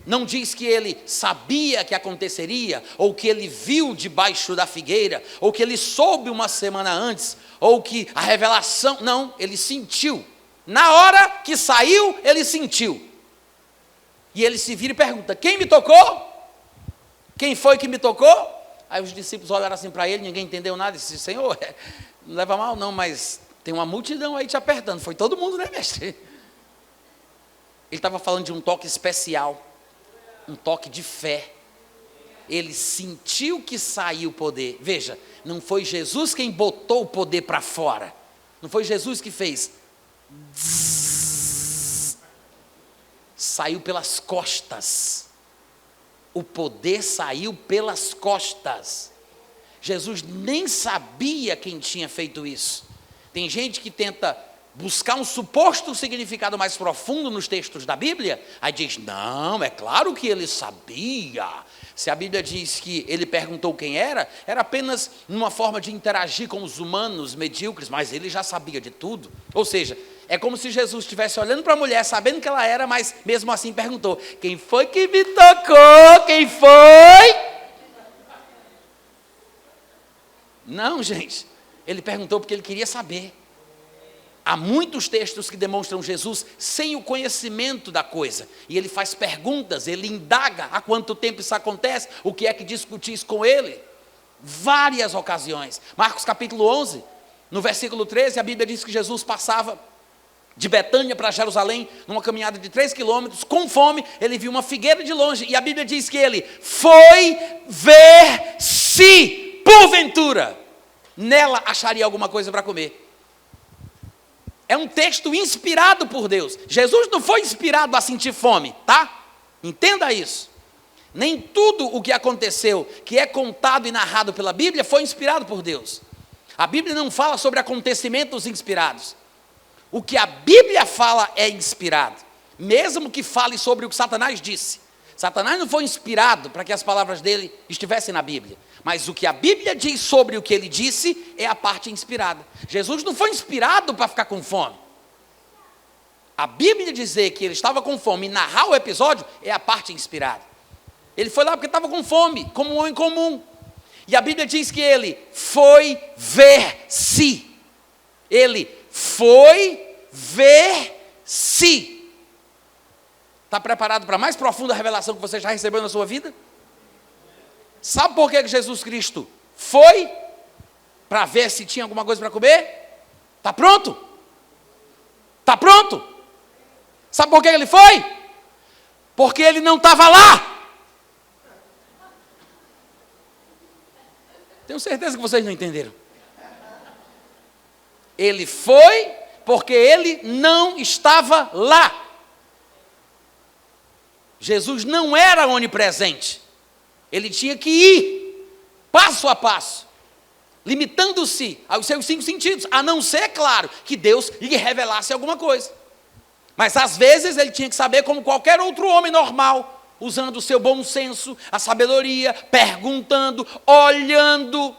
Não diz que ele sabia que aconteceria, ou que ele viu debaixo da figueira, ou que ele soube uma semana antes, ou que a revelação... Não, ele sentiu. Na hora que saiu, ele sentiu. E ele se vira e pergunta: quem me tocou? Quem foi que me tocou? Aí os discípulos olharam assim para ele, ninguém entendeu nada, e disse: Senhor, não leva mal não, mas tem uma multidão aí te apertando. Foi todo mundo, né, mestre? Ele estava falando de um toque especial, um toque de fé. Ele sentiu que saiu o poder. Veja, não foi Jesus quem botou o poder para fora. Não foi Jesus que fez. Saiu pelas costas. O poder saiu pelas costas. Jesus nem sabia quem tinha feito isso. Tem gente que tenta buscar um suposto significado mais profundo nos textos da Bíblia, aí diz: não, é claro que ele sabia. Se a Bíblia diz que ele perguntou quem era apenas uma forma de interagir com os humanos medíocres, mas ele já sabia de tudo. Ou seja, é como se Jesus estivesse olhando para a mulher, sabendo que ela era, mas mesmo assim perguntou: quem foi que me tocou? Quem foi? Não, gente, ele perguntou porque ele queria saber. Há muitos textos que demonstram Jesus sem o conhecimento da coisa. E ele faz perguntas, ele indaga há quanto tempo isso acontece, o que é que discutis com ele. Várias ocasiões. Marcos capítulo 11, no versículo 13, a Bíblia diz que Jesus passava de Betânia para Jerusalém, numa caminhada de 3 quilômetros, com fome, ele viu uma figueira de longe, e a Bíblia diz que ele foi ver se, porventura, nela acharia alguma coisa para comer. É um texto inspirado por Deus. Jesus não foi inspirado a sentir fome, tá? Entenda isso. Nem tudo o que aconteceu, que é contado e narrado pela Bíblia, foi inspirado por Deus. A Bíblia não fala sobre acontecimentos inspirados. O que a Bíblia fala é inspirado, mesmo que fale sobre o que Satanás disse. Satanás não foi inspirado para que as palavras dele estivessem na Bíblia, mas o que a Bíblia diz sobre o que ele disse é a parte inspirada. Jesus não foi inspirado para ficar com fome. A Bíblia dizer que ele estava com fome e narrar o episódio é a parte inspirada. Ele foi lá porque estava com fome, como um homem comum. E a Bíblia diz que ele foi ver se. Ele foi ver se. Está preparado para a mais profunda revelação que você já recebeu na sua vida? Sabe por que Jesus Cristo foi? Para ver se tinha alguma coisa para comer? Está pronto? Está pronto? Sabe por que ele foi? Porque ele não estava lá. Tenho certeza que vocês não entenderam. Ele foi porque ele não estava lá. Jesus não era onipresente. Ele tinha que ir passo a passo, limitando-se aos seus 5 sentidos, a não ser, claro, que Deus lhe revelasse alguma coisa. Mas às vezes ele tinha que saber como qualquer outro homem normal, usando o seu bom senso, a sabedoria, perguntando, olhando.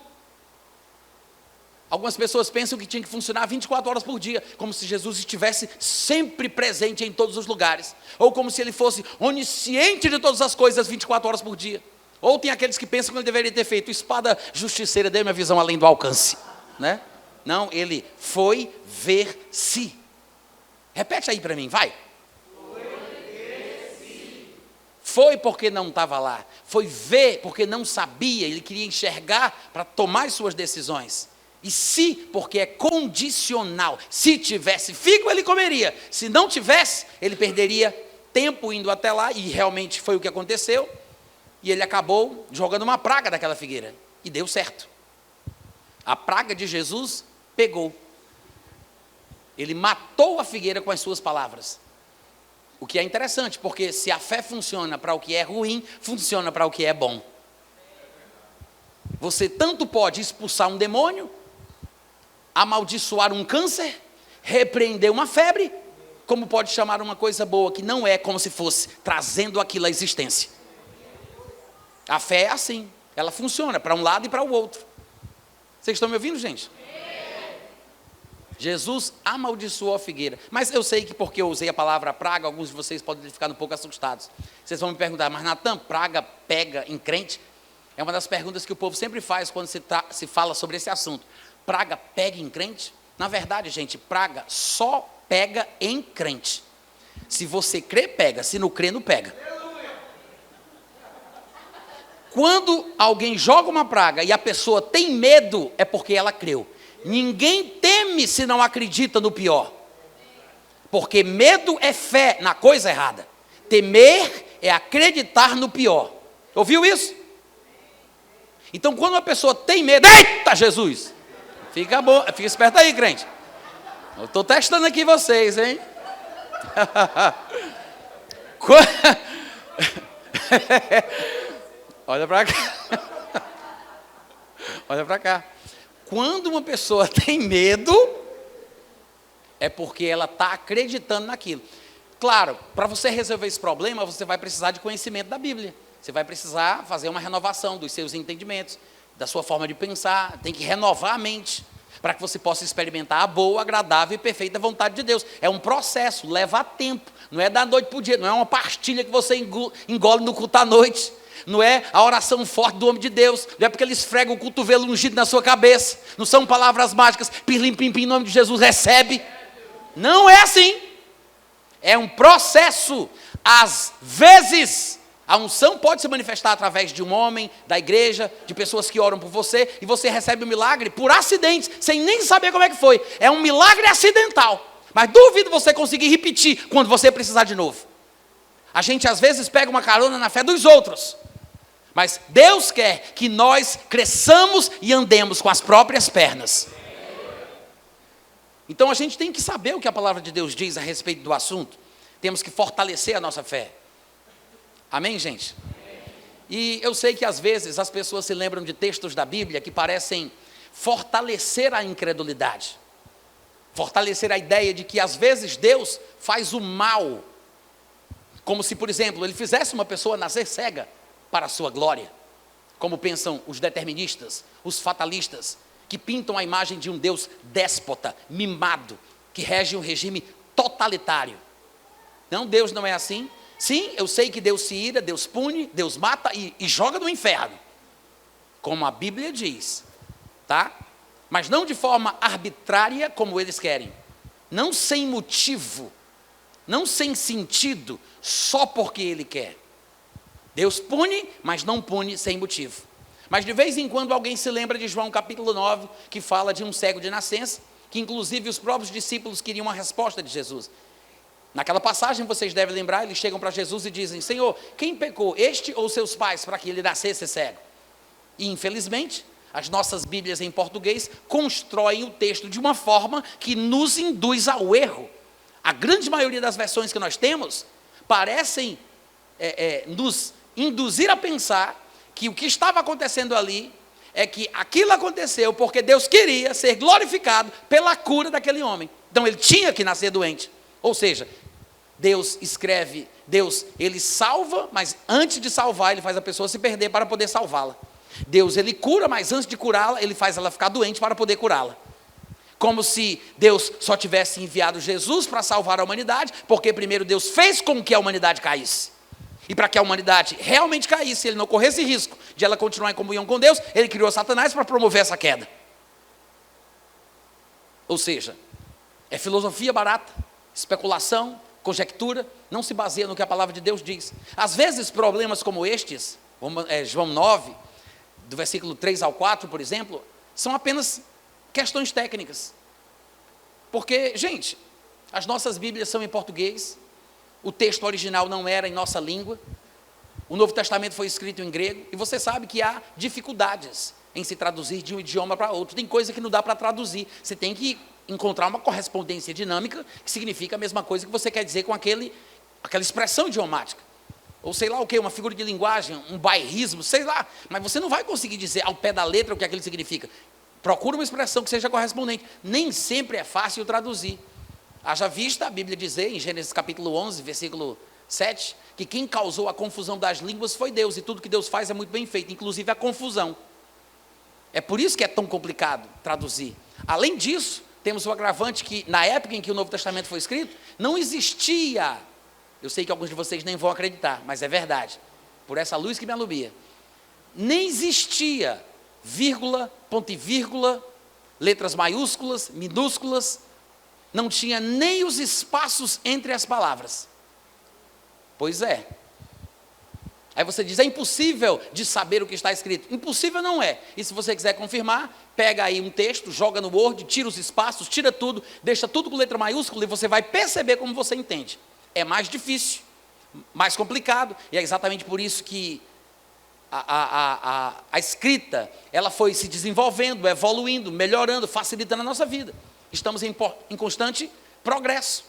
Algumas pessoas pensam que tinha que funcionar 24 horas por dia, como se Jesus estivesse sempre presente em todos os lugares, ou como se ele fosse onisciente de todas as coisas 24 horas por dia. Ou tem aqueles que pensam que ele deveria ter feito espada justiceira, dê minha visão além do alcance, né? Não, ele foi ver se. Repete aí para mim, vai. Foi ver se. Foi porque não estava lá, foi ver porque não sabia, ele queria enxergar para tomar suas decisões. E se, porque é condicional. Se tivesse figo, ele comeria. Se não tivesse, ele perderia tempo indo até lá, e realmente foi o que aconteceu. E ele acabou jogando uma praga daquela figueira. E deu certo. A praga de Jesus pegou. Ele matou a figueira com as suas palavras. O que é interessante, porque se a fé funciona para o que é ruim, funciona para o que é bom. Você tanto pode expulsar um demônio, amaldiçoar um câncer, repreender uma febre, como pode chamar uma coisa boa que não é como se fosse, trazendo aquilo à existência. A fé é assim, ela funciona para um lado e para o outro. Vocês estão me ouvindo, gente? Jesus amaldiçoou a figueira. Mas eu sei que porque eu usei a palavra praga, alguns de vocês podem ficar um pouco assustados. Vocês vão me perguntar, mas Natan, praga pega em crente? É uma das perguntas que o povo sempre faz quando se fala sobre esse assunto. Praga pega em crente? Na verdade, gente, praga só pega em crente. Se você crê, pega. Se não crê, não pega. Quando alguém joga uma praga e a pessoa tem medo, é porque ela creu. Ninguém teme se não acredita no pior. Porque medo é fé na coisa errada. Temer é acreditar no pior. Ouviu isso? Então, quando uma pessoa tem medo, eita Jesus! Fica bom, fica esperto aí, crente. Eu estou testando aqui vocês, hein? Olha para cá. Olha para cá. Quando uma pessoa tem medo, é porque ela está acreditando naquilo. Claro, para você resolver esse problema, você vai precisar de conhecimento da Bíblia. Você vai precisar fazer uma renovação dos seus entendimentos, da sua forma de pensar. Tem que renovar a mente, para que você possa experimentar a boa, agradável e perfeita vontade de Deus. É um processo, leva tempo. Não é da noite para o dia, não é uma pastilha que você engole no culto à noite. Não é a oração forte do homem de Deus, não é porque ele esfrega o cotovelo ungido na sua cabeça, não são palavras mágicas, pirlim, pim, pim, em nome de Jesus, recebe. Não é assim. É um processo. Às vezes, a unção pode se manifestar através de um homem, da igreja, de pessoas que oram por você, e você recebe o milagre por acidente, sem nem saber como é que foi. É um milagre acidental. Mas duvido você conseguir repetir quando você precisar de novo. A gente às vezes pega uma carona na fé dos outros. Mas Deus quer que nós cresçamos e andemos com as próprias pernas. Então a gente tem que saber o que a palavra de Deus diz a respeito do assunto. Temos que fortalecer a nossa fé. Amém, gente? E eu sei que às vezes as pessoas se lembram de textos da Bíblia que parecem fortalecer a incredulidade. Fortalecer a ideia de que às vezes Deus faz o mal. Como se, por exemplo, ele fizesse uma pessoa nascer cega para a sua glória. Como pensam os deterministas, os fatalistas, que pintam a imagem de um Deus déspota, mimado, que rege um regime totalitário. Não, Deus não é assim. Sim, eu sei que Deus se ira, Deus pune, Deus mata e joga no inferno. Como a Bíblia diz, tá? Mas não de forma arbitrária como eles querem. Não sem motivo, não sem sentido, só porque Ele quer. Deus pune, mas não pune sem motivo. Mas de vez em quando alguém se lembra de João capítulo 9, que fala de um cego de nascença, que inclusive os próprios discípulos queriam uma resposta de Jesus. Naquela passagem, vocês devem lembrar, eles chegam para Jesus e dizem: Senhor, quem pecou, este ou seus pais, para que ele nascesse cego? E infelizmente, as nossas Bíblias em português constroem o texto de uma forma que nos induz ao erro. A grande maioria das versões que nós temos parecem nos induzir a pensar que o que estava acontecendo ali é que aquilo aconteceu porque Deus queria ser glorificado pela cura daquele homem. Então ele tinha que nascer doente. Ou seja, Deus escreve, Deus, ele salva, mas antes de salvar, ele faz a pessoa se perder para poder salvá-la. Deus, ele cura, mas antes de curá-la, ele faz ela ficar doente para poder curá-la. Como se Deus só tivesse enviado Jesus para salvar a humanidade, porque primeiro Deus fez com que a humanidade caísse. E para que a humanidade realmente caísse, ele não corresse risco de ela continuar em comunhão com Deus, ele criou Satanás para promover essa queda. Ou seja, é filosofia barata, especulação, conjectura, não se baseia no que a palavra de Deus diz. Às vezes problemas como estes, João 9, do versículo 3 ao 4, por exemplo, são apenas questões técnicas. Porque, gente, as nossas Bíblias são em português, o texto original não era em nossa língua, o Novo Testamento foi escrito em grego, e você sabe que há dificuldades em se traduzir de um idioma para outro. Tem coisa que não dá para traduzir, você tem que encontrar uma correspondência dinâmica, que significa a mesma coisa que você quer dizer com aquela expressão idiomática. Ou sei lá o que, uma figura de linguagem, um bairrismo, sei lá, mas você não vai conseguir dizer ao pé da letra o que aquilo significa. Procura uma expressão que seja correspondente. Nem sempre é fácil traduzir. Haja vista a Bíblia dizer, em Gênesis capítulo 11, versículo 7, que quem causou a confusão das línguas foi Deus, e tudo que Deus faz é muito bem feito, inclusive a confusão. É por isso que é tão complicado traduzir. Além disso, temos o agravante que, na época em que o Novo Testamento foi escrito, não existia, eu sei que alguns de vocês nem vão acreditar, mas é verdade, por essa luz que me alumia, nem existia vírgula, ponto e vírgula, letras maiúsculas, minúsculas, não tinha nem os espaços entre as palavras. Pois é. Aí você diz, é impossível de saber o que está escrito. Impossível não é. E se você quiser confirmar, pega aí um texto, joga no Word, tira os espaços, tira tudo, deixa tudo com letra maiúscula e você vai perceber como você entende. É mais difícil, mais complicado, e é exatamente por isso que a escrita, ela foi se desenvolvendo, evoluindo, melhorando, facilitando a nossa vida. Estamos em constante progresso.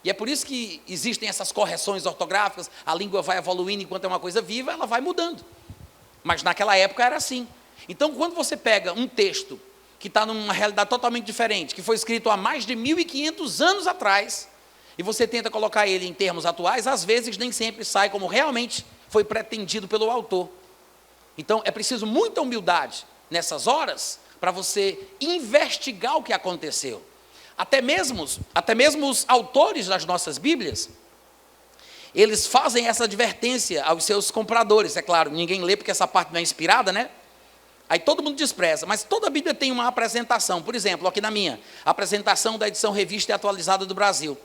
E é por isso que existem essas correções ortográficas, a língua vai evoluindo enquanto é uma coisa viva, ela vai mudando. Mas naquela época era assim. Então, quando você pega um texto que está numa realidade totalmente diferente, que foi escrito há mais de 1.500 anos atrás, e você tenta colocar ele em termos atuais, às vezes nem sempre sai como realmente foi pretendido pelo autor. Então, é preciso muita humildade nessas horas para você investigar o que aconteceu. Até mesmo os autores das nossas Bíblias, eles fazem essa advertência aos seus compradores. É claro, ninguém lê porque essa parte não é inspirada, né? Aí todo mundo despreza, mas toda a Bíblia tem uma apresentação. Por exemplo, aqui na minha, apresentação da edição revista e atualizada do Brasil.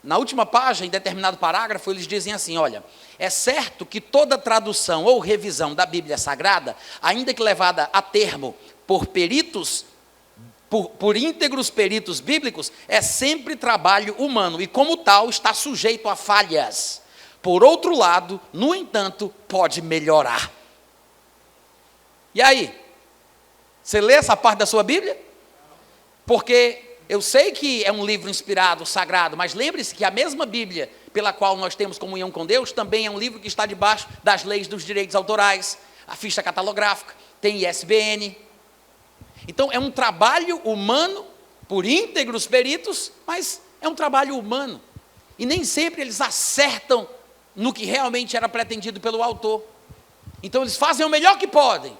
Na última página, em determinado parágrafo, eles dizem assim, olha, é certo que toda tradução ou revisão da Bíblia Sagrada, ainda que levada a termo por peritos, por íntegros peritos bíblicos, é sempre trabalho humano e, como tal, está sujeito a falhas. Por outro lado, no entanto, pode melhorar. E aí? Você lê essa parte da sua Bíblia? Porque eu sei que é um livro inspirado, sagrado, mas lembre-se que a mesma Bíblia pela qual nós temos comunhão com Deus, também é um livro que está debaixo das leis dos direitos autorais, a ficha catalográfica, tem ISBN. Então é um trabalho humano, por íntegros peritos, mas é um trabalho humano. E nem sempre eles acertam no que realmente era pretendido pelo autor. Então eles fazem o melhor que podem.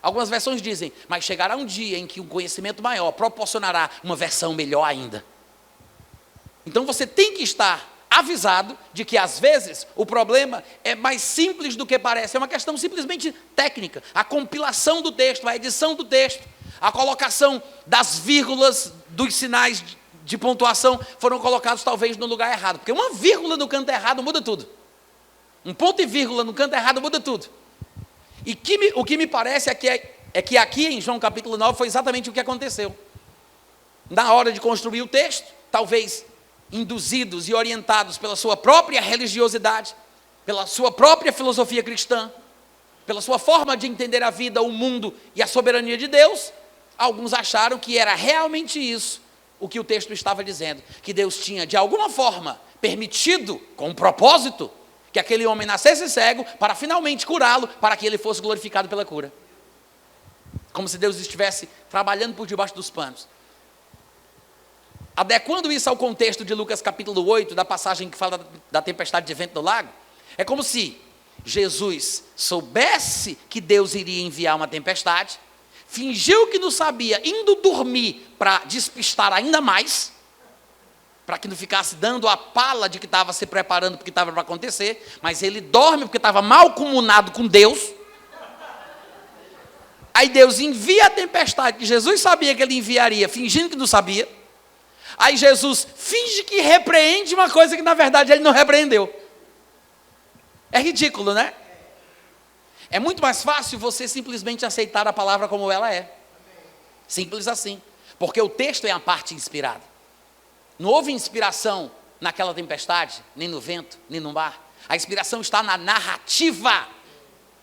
Algumas versões dizem, mas chegará um dia em que um conhecimento maior proporcionará uma versão melhor ainda. Então você tem que estar avisado de que às vezes o problema é mais simples do que parece. É uma questão simplesmente técnica. A compilação do texto, a edição do texto, a colocação das vírgulas, dos sinais de pontuação foram colocados talvez no lugar errado. Porque uma vírgula no canto errado muda tudo. Um ponto e vírgula no canto errado muda tudo. E o que me parece é que aqui em João capítulo 9 foi exatamente o que aconteceu. Na hora de construir o texto, talvez induzidos e orientados pela sua própria religiosidade, pela sua própria filosofia cristã, pela sua forma de entender a vida, o mundo e a soberania de Deus, alguns acharam que era realmente isso o que o texto estava dizendo, que Deus tinha de alguma forma permitido, com um propósito, que aquele homem nascesse cego para finalmente curá-lo, para que ele fosse glorificado pela cura. Como se Deus estivesse trabalhando por debaixo dos panos. Adequando isso ao contexto de Lucas capítulo 8, da passagem que fala da tempestade de vento no lago, é como se Jesus soubesse que Deus iria enviar uma tempestade, fingiu que não sabia, indo dormir para despistar ainda mais, para que não ficasse dando a pala de que estava se preparando porque estava para acontecer, mas ele dorme porque estava mal comunado com Deus. Aí Deus envia a tempestade, que Jesus sabia que ele enviaria, fingindo que não sabia. Aí Jesus finge que repreende uma coisa que na verdade ele não repreendeu. É ridículo, né? É muito mais fácil você simplesmente aceitar a palavra como ela é. Simples assim. Porque o texto é a parte inspirada. Não houve inspiração naquela tempestade, nem no vento, nem no mar. A inspiração está na narrativa,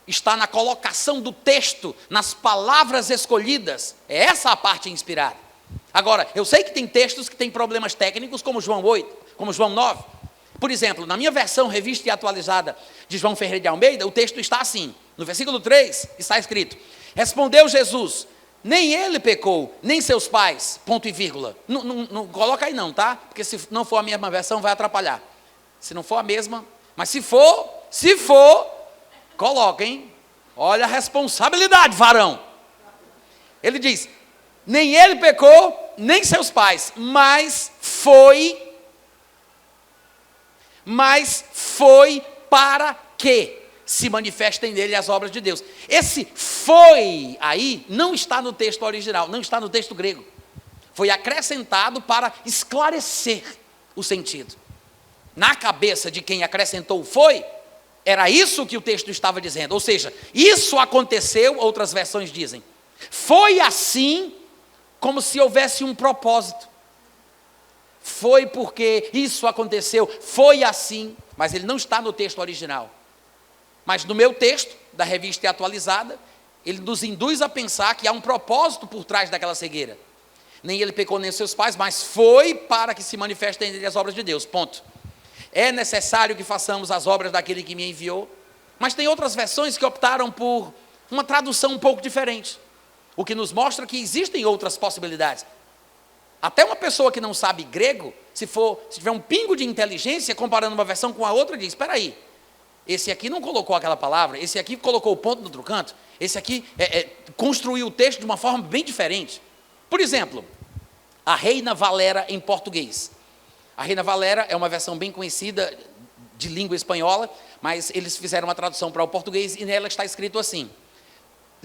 está na colocação do texto, nas palavras escolhidas. É essa a parte inspirada. Agora, eu sei que tem textos que têm problemas técnicos, como João 8, como João 9. Por exemplo, na minha versão revista e atualizada de João Ferreira de Almeida, o texto está assim. No versículo 3 está escrito: respondeu Jesus, nem ele pecou, nem seus pais, ponto e vírgula. Não coloca aí não, tá? Porque se não for a mesma versão vai atrapalhar. Se não for a mesma, mas se for, coloca, hein? Olha a responsabilidade, varão. Ele diz, nem ele pecou, nem seus pais, mas foi para que se manifestem nele as obras de Deus. Esse foi aí não está no texto original, não está no texto grego. Foi acrescentado para esclarecer o sentido. Na cabeça de quem acrescentou foi, era isso que o texto estava dizendo. Ou seja, isso aconteceu, outras versões dizem. Foi assim, como se houvesse um propósito. Foi porque isso aconteceu, foi assim, mas ele não está no texto original. Mas no meu texto, da revista atualizada, ele nos induz a pensar que há um propósito por trás daquela cegueira. Nem ele pecou nem seus pais, mas foi para que se manifestem nele as obras de Deus, ponto. É necessário que façamos as obras daquele que me enviou, mas tem outras versões que optaram por uma tradução um pouco diferente, o que nos mostra que existem outras possibilidades. Até uma pessoa que não sabe grego, se tiver um pingo de inteligência, comparando uma versão com a outra, diz, espera aí, esse aqui não colocou aquela palavra, esse aqui colocou o ponto no outro canto, esse aqui construiu o texto de uma forma bem diferente. Por exemplo, a Reina Valera em português. A Reina Valera é uma versão bem conhecida de língua espanhola, mas eles fizeram uma tradução para o português e nela está escrito assim,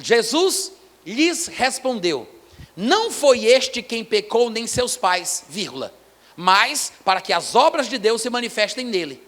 Jesus lhes respondeu: não foi este quem pecou, nem seus pais, vírgula, mas para que as obras de Deus se manifestem nele.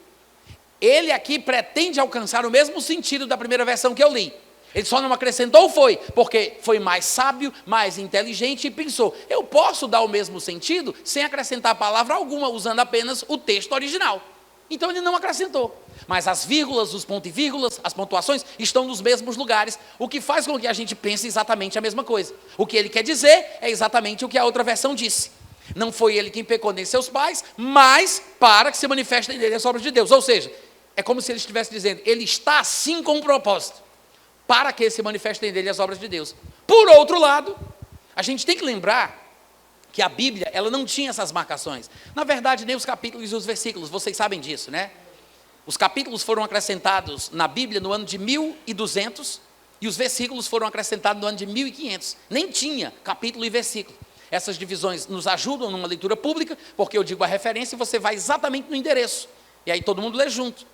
Ele aqui pretende alcançar o mesmo sentido da primeira versão que eu li. Ele só não acrescentou porque foi mais sábio, mais inteligente e pensou, eu posso dar o mesmo sentido sem acrescentar palavra alguma, usando apenas o texto original. Então ele não acrescentou. Mas as vírgulas, os pontos e vírgulas, as pontuações estão nos mesmos lugares, o que faz com que a gente pense exatamente a mesma coisa. O que ele quer dizer é exatamente o que a outra versão disse. Não foi ele quem pecou nem seus pais, mas para que se manifestem nele as obras de Deus. Ou seja, é como se ele estivesse dizendo, ele está assim com um propósito, para que se manifestem nele as obras de Deus. Por outro lado, a gente tem que lembrar que a Bíblia, ela não tinha essas marcações. Na verdade, nem os capítulos e os versículos, vocês sabem disso, né? Os capítulos foram acrescentados na Bíblia no ano de 1200 e os versículos foram acrescentados no ano de 1500. Nem tinha capítulo e versículo. Essas divisões nos ajudam numa leitura pública, porque eu digo a referência e você vai exatamente no endereço. E aí todo mundo lê junto.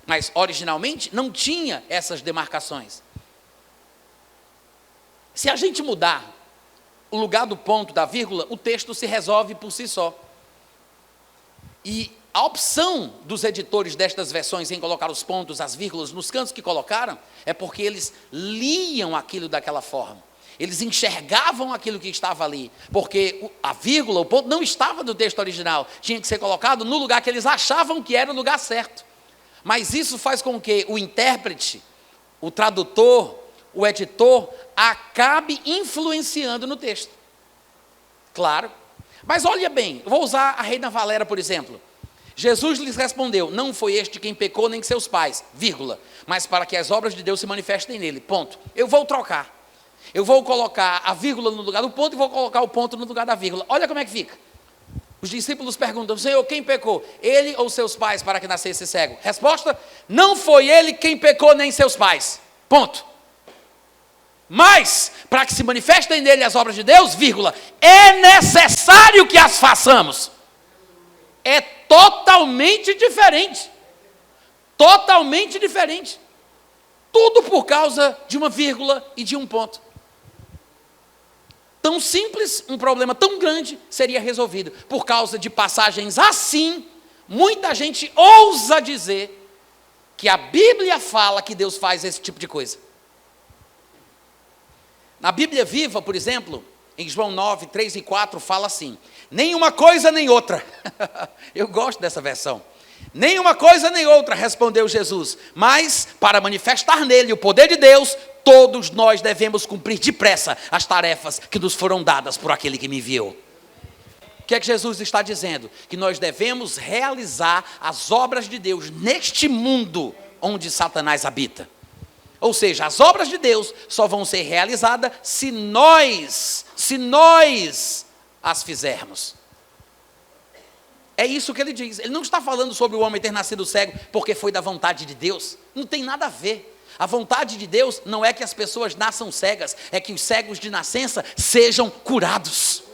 Mas, originalmente, não tinha essas demarcações. Se a gente mudar o lugar do ponto, da vírgula, o texto se resolve por si só. E a opção dos editores destas versões em colocar os pontos, as vírgulas, nos cantos que colocaram, é porque eles liam aquilo daquela forma. Eles enxergavam aquilo que estava ali, porque a vírgula, o ponto, não estava no texto original. Tinha que ser colocado no lugar que eles achavam que era o lugar certo. Mas isso faz com que o intérprete, o tradutor, o editor, acabe influenciando no texto. Claro. Mas olha bem, eu vou usar a Reina Valera, por exemplo. Jesus lhes respondeu, não foi este quem pecou, nem seus pais, vírgula, mas para que as obras de Deus se manifestem nele, ponto. Eu vou trocar. Eu vou colocar a vírgula no lugar do ponto e vou colocar o ponto no lugar da vírgula. Olha como é que fica. Os discípulos perguntam, Senhor, quem pecou? Ele ou seus pais para que nascesse cego? Resposta, não foi ele quem pecou, nem seus pais. Ponto. Mas, para que se manifestem nele as obras de Deus, vírgula, é necessário que as façamos. É totalmente diferente. Totalmente diferente. Tudo por causa de uma vírgula e de um ponto. Tão simples, um problema tão grande seria resolvido. Por causa de passagens assim, muita gente ousa dizer que a Bíblia fala que Deus faz esse tipo de coisa. Na Bíblia Viva, por exemplo, em João 9, 3 e 4, fala assim, nem uma coisa nem outra. Eu gosto dessa versão. Nem uma coisa nem outra, respondeu Jesus, mas para manifestar nele o poder de Deus, todos nós devemos cumprir depressa as tarefas que nos foram dadas por aquele que me enviou. O que é que Jesus está dizendo? Que nós devemos realizar as obras de Deus neste mundo onde Satanás habita. Ou seja, as obras de Deus só vão ser realizadas se nós as fizermos. É isso que ele diz. Ele não está falando sobre o homem ter nascido cego porque foi da vontade de Deus. Não tem nada a ver. A vontade de Deus não é que as pessoas nasçam cegas, é que os cegos de nascença sejam curados.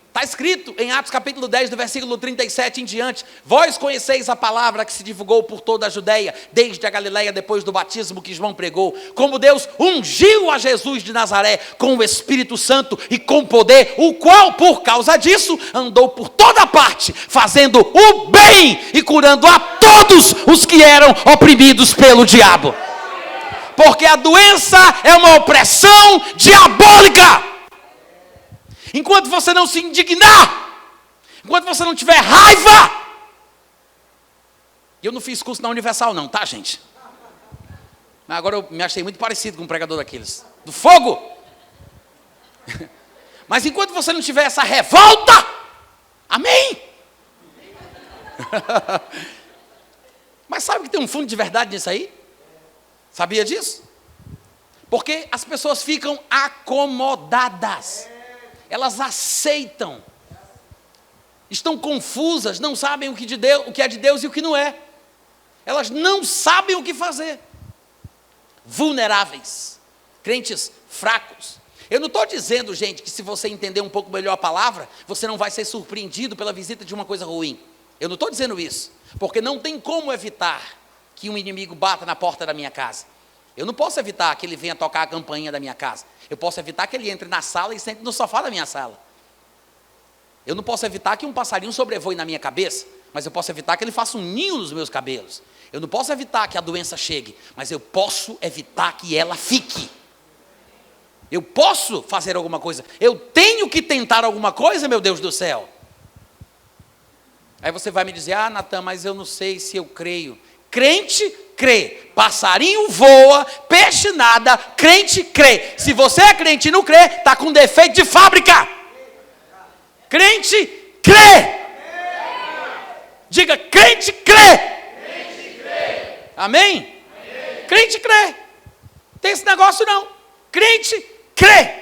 Está escrito em Atos capítulo 10, do versículo 37 em diante, vós conheceis a palavra que se divulgou por toda a Judeia, desde a Galileia, depois do batismo que João pregou, como Deus ungiu a Jesus de Nazaré com o Espírito Santo e com poder, o qual, por causa disso, andou por toda parte, fazendo o bem e curando a todos os que eram oprimidos pelo diabo. Porque a doença é uma opressão diabólica. Enquanto você não se indignar, enquanto você não tiver raiva, eu não fiz curso na Universal não, tá, gente? Mas agora eu me achei muito parecido com um pregador daqueles, do fogo. Mas enquanto você não tiver essa revolta, amém? Mas sabe que tem um fundo de verdade nisso aí? Sabia disso? Porque as pessoas ficam acomodadas. Elas aceitam, estão confusas, não sabem o que é de Deus e o que não é. Elas não sabem o que fazer. Vulneráveis, crentes fracos. Eu não estou dizendo, gente, que se você entender um pouco melhor a palavra, você não vai ser surpreendido pela visita de uma coisa ruim. Eu não estou dizendo isso, porque não tem como evitar que um inimigo bata na porta da minha casa. Eu não posso evitar que ele venha tocar a campainha da minha casa. Eu posso evitar que ele entre na sala e sente no sofá da minha sala. Eu não posso evitar que um passarinho sobrevoe na minha cabeça, mas eu posso evitar que ele faça um ninho nos meus cabelos. Eu não posso evitar que a doença chegue, mas eu posso evitar que ela fique. Eu posso fazer alguma coisa. Eu tenho que tentar alguma coisa, meu Deus do céu. Aí você vai me dizer, Natan, mas eu não sei se eu creio. Crente crê, passarinho voa, peixe nada, crente crê. Se você é crente e não crê, está com defeito de fábrica. Crente crê. Diga, crente crê. Crente crê. Amém? Amém? Crente crê. Tem esse negócio não. Crente crê.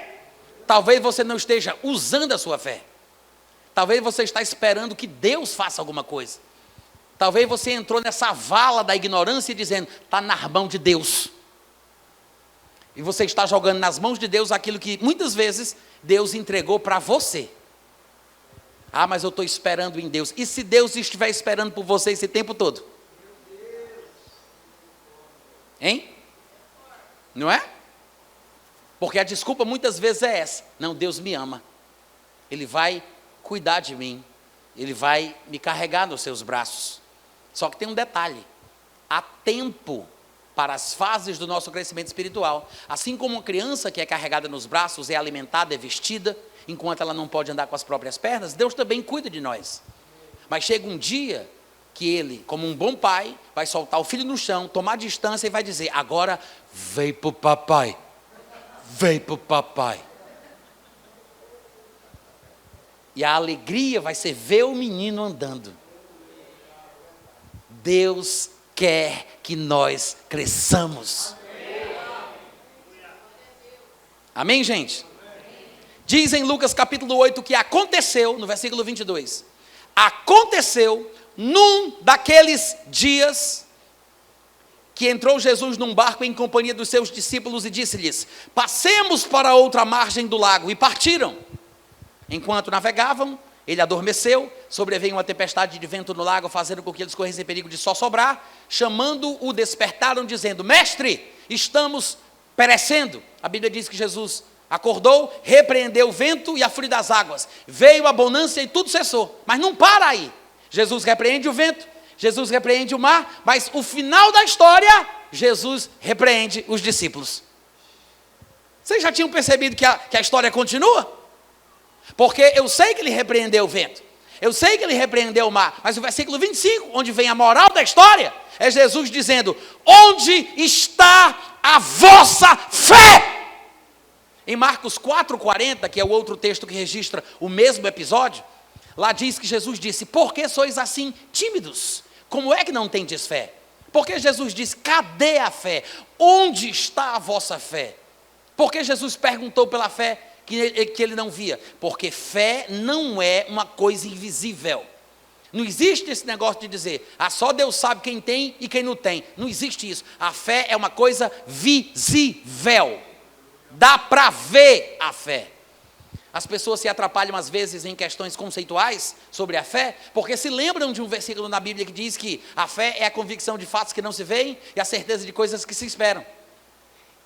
Talvez você não esteja usando a sua fé. Talvez você está esperando que Deus faça alguma coisa. Talvez você entrou nessa vala da ignorância e dizendo, está nas mãos de Deus. E você está jogando nas mãos de Deus aquilo que muitas vezes Deus entregou para você. Mas eu estou esperando em Deus. E se Deus estiver esperando por você esse tempo todo? Hein? Não é? Porque a desculpa muitas vezes é essa. Não, Deus me ama. Ele vai cuidar de mim. Ele vai me carregar nos seus braços. Só que tem um detalhe. Há tempo para as fases do nosso crescimento espiritual. Assim como uma criança que é carregada nos braços, é alimentada, é vestida, enquanto ela não pode andar com as próprias pernas, Deus também cuida de nós. Mas chega um dia que ele, como um bom pai, vai soltar o filho no chão, tomar distância e vai dizer, agora vem pro papai. Vem pro papai. E a alegria vai ser ver o menino andando. Deus quer que nós cresçamos. Amém, gente? Diz em Lucas capítulo 8 que aconteceu, no versículo 22, aconteceu num daqueles dias que entrou Jesus num barco em companhia dos seus discípulos e disse-lhes, passemos para outra margem do lago, e partiram. Enquanto navegavam, ele adormeceu, sobreveio uma tempestade de vento no lago, fazendo com que eles corressem perigo de só sobrar, chamando-o, despertaram, dizendo, mestre, estamos perecendo. A Bíblia diz que Jesus acordou, repreendeu o vento e a fúria das águas, veio a bonança e tudo cessou, mas não para aí. Jesus repreende o vento, Jesus repreende o mar, mas o final da história, Jesus repreende os discípulos. Vocês já tinham percebido que a história continua? Porque eu sei que ele repreendeu o vento, eu sei que ele repreendeu o mar, mas o versículo 25, onde vem a moral da história, é Jesus dizendo, onde está a vossa fé? Em Marcos 4,40, que é o outro texto que registra o mesmo episódio, lá diz que Jesus disse, por que sois assim tímidos? Como é que não tendes fé? Porque Jesus disse, cadê a fé? Onde está a vossa fé? Porque Jesus perguntou pela fé que ele não via? Porque fé não é uma coisa invisível. Não existe esse negócio de dizer, só Deus sabe quem tem e quem não tem. Não existe isso. A fé é uma coisa visível. Dá para ver a fé. As pessoas se atrapalham às vezes em questões conceituais sobre a fé, porque se lembram de um versículo na Bíblia que diz que a fé é a convicção de fatos que não se veem e a certeza de coisas que se esperam.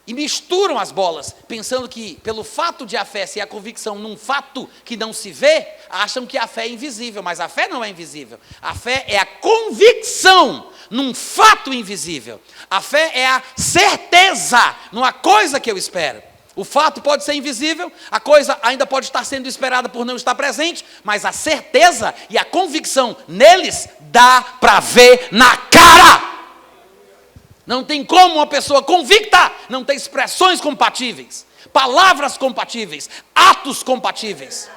E misturam as bolas, pensando que pelo fato de a fé ser a convicção num fato que não se vê, acham que a fé é invisível, mas a fé não é invisível. A fé é a convicção num fato invisível. A fé é a certeza numa coisa que eu espero. O fato pode ser invisível, a coisa ainda pode estar sendo esperada por não estar presente, mas a certeza e a convicção neles dá para ver na cara. Não tem como uma pessoa convicta não ter expressões compatíveis, palavras compatíveis, atos compatíveis.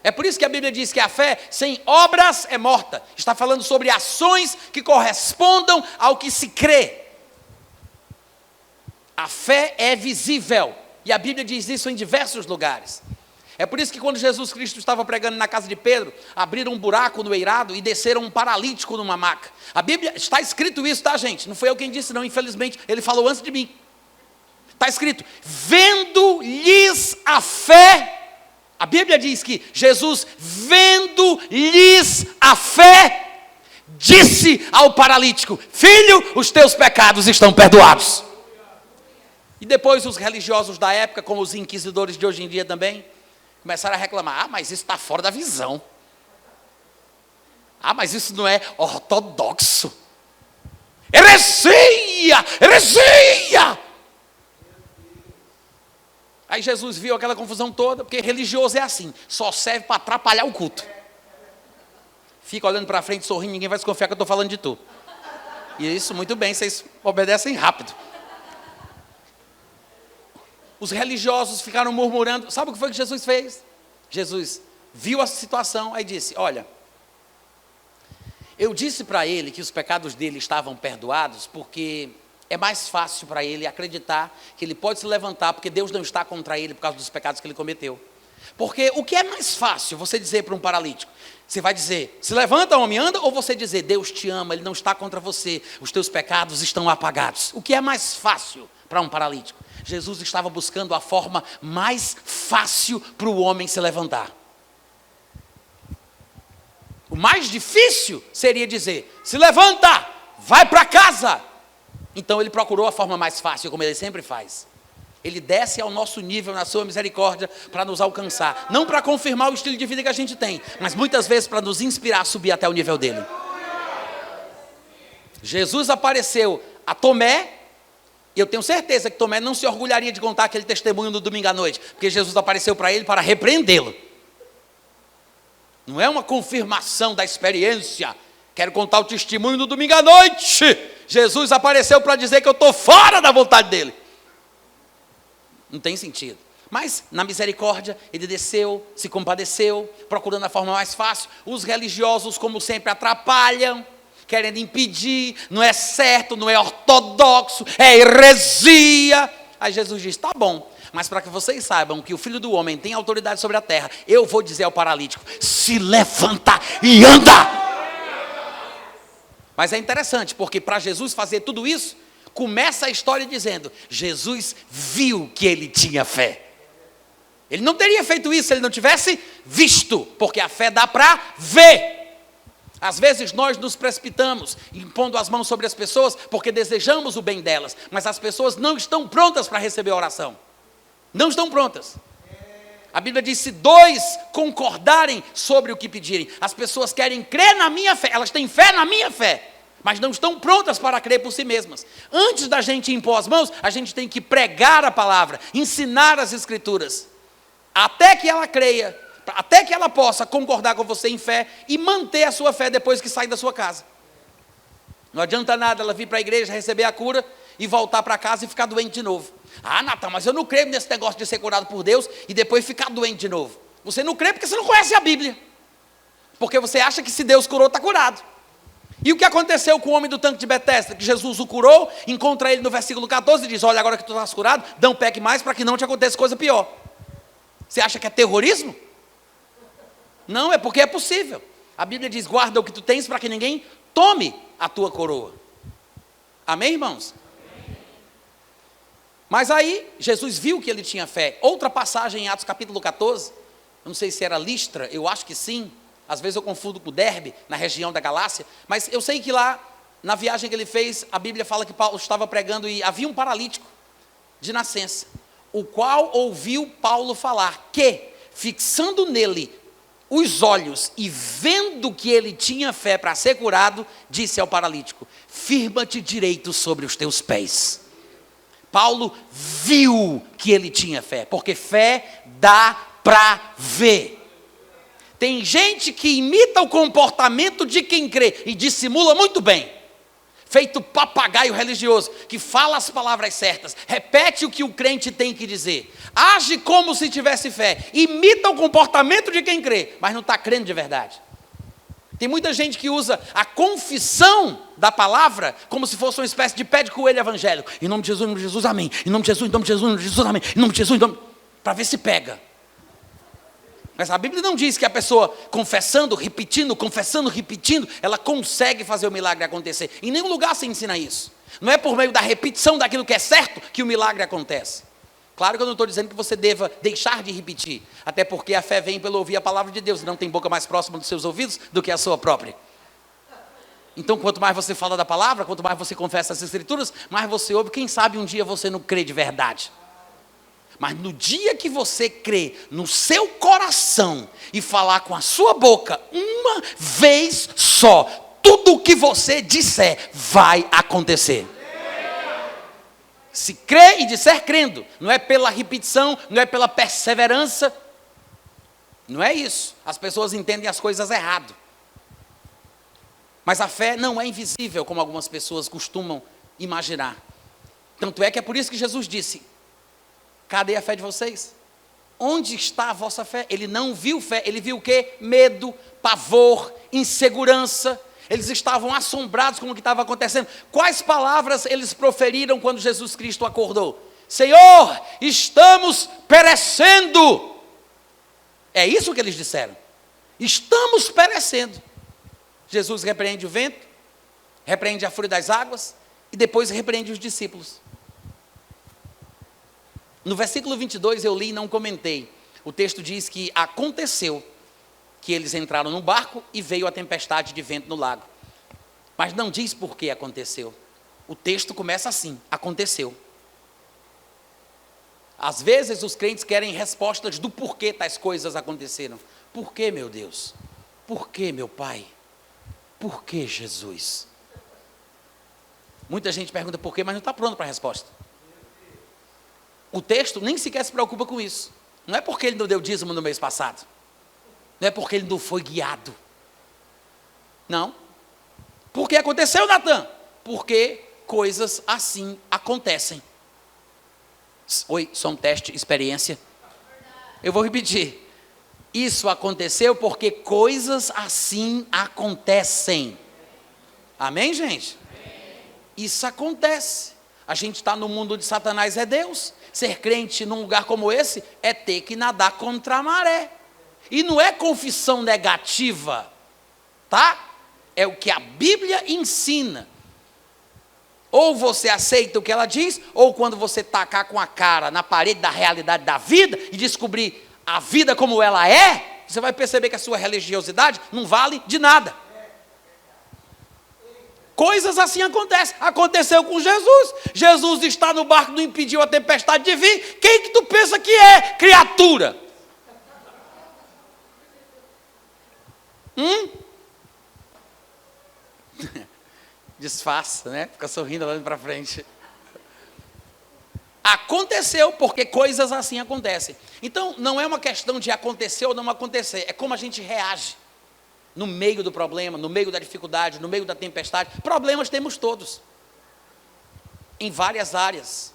É por isso que a Bíblia diz que a fé sem obras é morta. Está falando sobre ações que correspondam ao que se crê. A fé é visível, e a Bíblia diz isso em diversos lugares. É por isso que quando Jesus Cristo estava pregando na casa de Pedro, abriram um buraco no eirado e desceram um paralítico numa maca. A Bíblia, está escrito isso, tá, gente? Não foi eu quem disse não, infelizmente, ele falou antes de mim. Está escrito, vendo-lhes a fé, a Bíblia diz que Jesus, vendo-lhes a fé, disse ao paralítico, filho, os teus pecados estão perdoados. E depois os religiosos da época, como os inquisidores de hoje em dia também, começaram a reclamar: mas isso está fora da visão. Mas isso não é ortodoxo. Heresia! Heresia! Aí Jesus viu aquela confusão toda, porque religioso é assim, só serve para atrapalhar o culto. Fica olhando para frente, sorrindo, ninguém vai desconfiar que eu estou falando de tu. E isso, muito bem, vocês obedecem rápido. Os religiosos ficaram murmurando. Sabe o que foi que Jesus fez? Jesus viu a situação, aí disse: olha, eu disse para ele que os pecados dele estavam perdoados, porque é mais fácil para ele acreditar que ele pode se levantar, porque Deus não está contra ele por causa dos pecados que ele cometeu. Porque o que é mais fácil você dizer para um paralítico? Você vai dizer: se levanta, homem, anda, ou você dizer: Deus te ama, Ele não está contra você, os teus pecados estão apagados? O que é mais fácil para um paralítico? Jesus estava buscando a forma mais fácil para o homem se levantar. O mais difícil seria dizer: se levanta, vai para casa. Então ele procurou a forma mais fácil, como ele sempre faz. Ele desce ao nosso nível na sua misericórdia para nos alcançar. Não para confirmar o estilo de vida que a gente tem, mas muitas vezes para nos inspirar a subir até o nível dele. Jesus apareceu a Tomé, e eu tenho certeza que Tomé não se orgulharia de contar aquele testemunho no domingo à noite, porque Jesus apareceu para ele para repreendê-lo. Não é uma confirmação da experiência. Quero contar o testemunho no domingo à noite. Jesus apareceu para dizer que eu estou fora da vontade dele. Não tem sentido. Mas, na misericórdia, ele desceu, se compadeceu, procurando a forma mais fácil. Os religiosos, como sempre, atrapalham, querendo impedir. Não é certo, não é ortodoxo, é heresia. Aí Jesus diz: tá bom, mas para que vocês saibam que o Filho do Homem tem autoridade sobre a terra, eu vou dizer ao paralítico: se levanta e anda. Mas é interessante, porque para Jesus fazer tudo isso, começa a história dizendo: Jesus viu que ele tinha fé. Ele não teria feito isso se ele não tivesse visto, porque a fé dá para ver. Às vezes nós nos precipitamos, impondo as mãos sobre as pessoas, porque desejamos o bem delas, mas as pessoas não estão prontas para receber a oração. Não estão prontas. A Bíblia diz: se dois concordarem sobre o que pedirem. As pessoas querem crer na minha fé, elas têm fé na minha fé, mas não estão prontas para crer por si mesmas. Antes da gente impor as mãos, a gente tem que pregar a palavra, ensinar as escrituras, até que ela creia, até que ela possa concordar com você em fé e manter a sua fé depois que sair da sua casa. Não adianta nada ela vir para a igreja, receber a cura e voltar para casa e ficar doente de novo. Natan, mas eu não creio nesse negócio de ser curado por Deus e depois ficar doente de novo. Você não crê porque você não conhece a Bíblia. Porque você acha que se Deus curou, está curado. E o que aconteceu com o homem do tanque de Betesda? Que Jesus o curou, encontra ele no versículo 14 e diz: olha, agora que tu estás curado, não peque mais para que não te aconteça coisa pior. Você acha que é terrorismo? Não, é porque é possível. A Bíblia diz: guarda o que tu tens para que ninguém tome a tua coroa. Amém, irmãos? Mas aí, Jesus viu que ele tinha fé. Outra passagem em Atos capítulo 14, eu não sei se era Listra, eu acho que sim. Às vezes eu confundo com Derbe, na região da Galácia. Mas eu sei que lá, na viagem que ele fez, a Bíblia fala que Paulo estava pregando e havia um paralítico de nascença, o qual ouviu Paulo falar que, fixando nele os olhos e vendo que ele tinha fé para ser curado, disse ao paralítico: firma-te direito sobre os teus pés. Paulo viu que ele tinha fé, porque fé dá para ver. Tem gente que imita o comportamento de quem crê e dissimula muito bem, feito papagaio religioso, que fala as palavras certas, repete o que o crente tem que dizer, age como se tivesse fé, imita o comportamento de quem crê, mas não está crendo de verdade. Tem muita gente que usa a confissão da palavra como se fosse uma espécie de pé de coelho evangélico. Em nome de Jesus, em nome de Jesus, amém. Em nome de Jesus, em nome de Jesus, em nome de Jesus, amém. Em nome de Jesus, para ver se pega. Mas a Bíblia não diz que a pessoa confessando, repetindo, ela consegue fazer o milagre acontecer. Em nenhum lugar se ensina isso. Não é por meio da repetição daquilo que é certo que o milagre acontece. Claro que eu não estou dizendo que você deva deixar de repetir, até porque a fé vem pelo ouvir a palavra de Deus, e não tem boca mais próxima dos seus ouvidos do que a sua própria. Então, quanto mais você fala da palavra, quanto mais você confessa as escrituras, mais você ouve. Quem sabe um dia você não crê de verdade. Mas no dia que você crê no seu coração e falar com a sua boca uma vez só, tudo o que você disser vai acontecer. Se crê e disser crendo, não é pela repetição, não é pela perseverança, não é isso. As pessoas entendem as coisas errado. Mas a fé não é invisível, como algumas pessoas costumam imaginar. Tanto é que é por isso que Jesus disse: cadê a fé de vocês? Onde está a vossa fé? Ele não viu fé, ele viu o quê? Medo, pavor, insegurança. Eles estavam assombrados com o que estava acontecendo. Quais palavras eles proferiram quando Jesus Cristo acordou? Senhor, estamos perecendo. É isso que eles disseram. Estamos perecendo. Jesus repreende o vento, repreende a fúria das águas e depois repreende os discípulos. No versículo 22 eu li e não comentei. O texto diz que aconteceu que eles entraram no barco e veio a tempestade de vento no lago. Mas não diz por que aconteceu. O texto começa assim: aconteceu. Às vezes os crentes querem respostas do porquê tais coisas aconteceram. Por que, meu Deus? Por que, meu Pai? Por que, Jesus? Muita gente pergunta por quê, mas não está pronto para a resposta. O texto nem sequer se preocupa com isso. Não é porque ele não deu dízimo no mês passado. Não é porque ele não foi guiado. Não. Por que aconteceu, Natan? Porque coisas assim acontecem. Oi, só um teste, experiência. Eu vou repetir. Isso aconteceu porque coisas assim acontecem. Amém, gente? Isso acontece. A gente está no mundo de Satanás é Deus. Ser crente num lugar como esse é ter que nadar contra a maré. E não é confissão negativa, tá? É o que a Bíblia ensina. Ou você aceita o que ela diz, ou quando você tacar com a cara na parede da realidade da vida e descobrir a vida como ela é, você vai perceber que a sua religiosidade não vale de nada. Coisas assim acontecem. Aconteceu com Jesus. Jesus está no barco, não impediu a tempestade de vir. Quem que tu pensa que é? Criatura. Disfarça, né? Fica sorrindo olhando para frente. Aconteceu porque coisas assim acontecem. Então, não é uma questão de acontecer ou não acontecer. É como a gente reage no meio do problema, no meio da dificuldade, no meio da tempestade. Problemas temos todos, em várias áreas.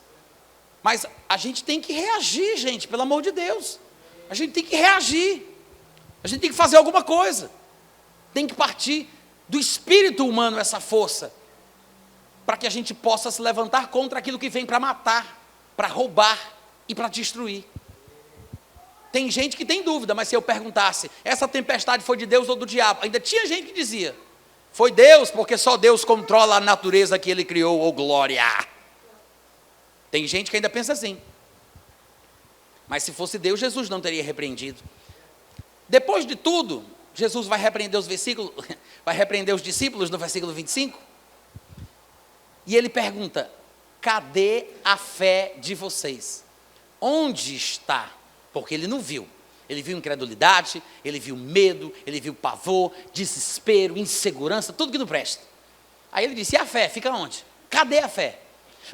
Mas a gente tem que reagir, gente, pelo amor de Deus. A gente tem que reagir. A gente tem que fazer alguma coisa. Tem que partir do espírito humano essa força, para que a gente possa se levantar contra aquilo que vem para matar, para roubar e para destruir. Tem gente que tem dúvida, mas se eu perguntasse, essa tempestade foi de Deus ou do diabo? Ainda tinha gente que dizia, foi Deus, porque só Deus controla a natureza que Ele criou, ou glória. Tem gente que ainda pensa assim. Mas se fosse Deus, Jesus não teria repreendido. Depois de tudo, Jesus vai repreender os discípulos no versículo 25. E ele pergunta, cadê a fé de vocês? Onde está? Porque ele não viu. Ele viu incredulidade, ele viu medo, ele viu pavor, desespero, insegurança, tudo que não presta. Aí ele disse, e a fé? Fica onde? Cadê a fé?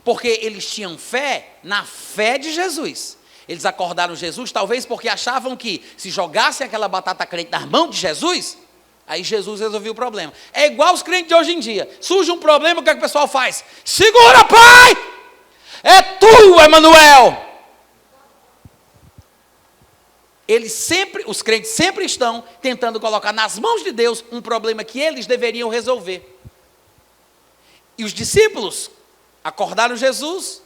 Porque eles tinham fé na fé de Jesus. Eles acordaram Jesus, talvez porque achavam que se jogassem aquela batata crente nas mãos de Jesus, aí Jesus resolveu o problema. É igual os crentes de hoje em dia. Surge um problema, o que é que o pessoal faz? Segura, Pai! É tu, Emanuel! Os crentes sempre estão tentando colocar nas mãos de Deus um problema que eles deveriam resolver. E os discípulos acordaram Jesus,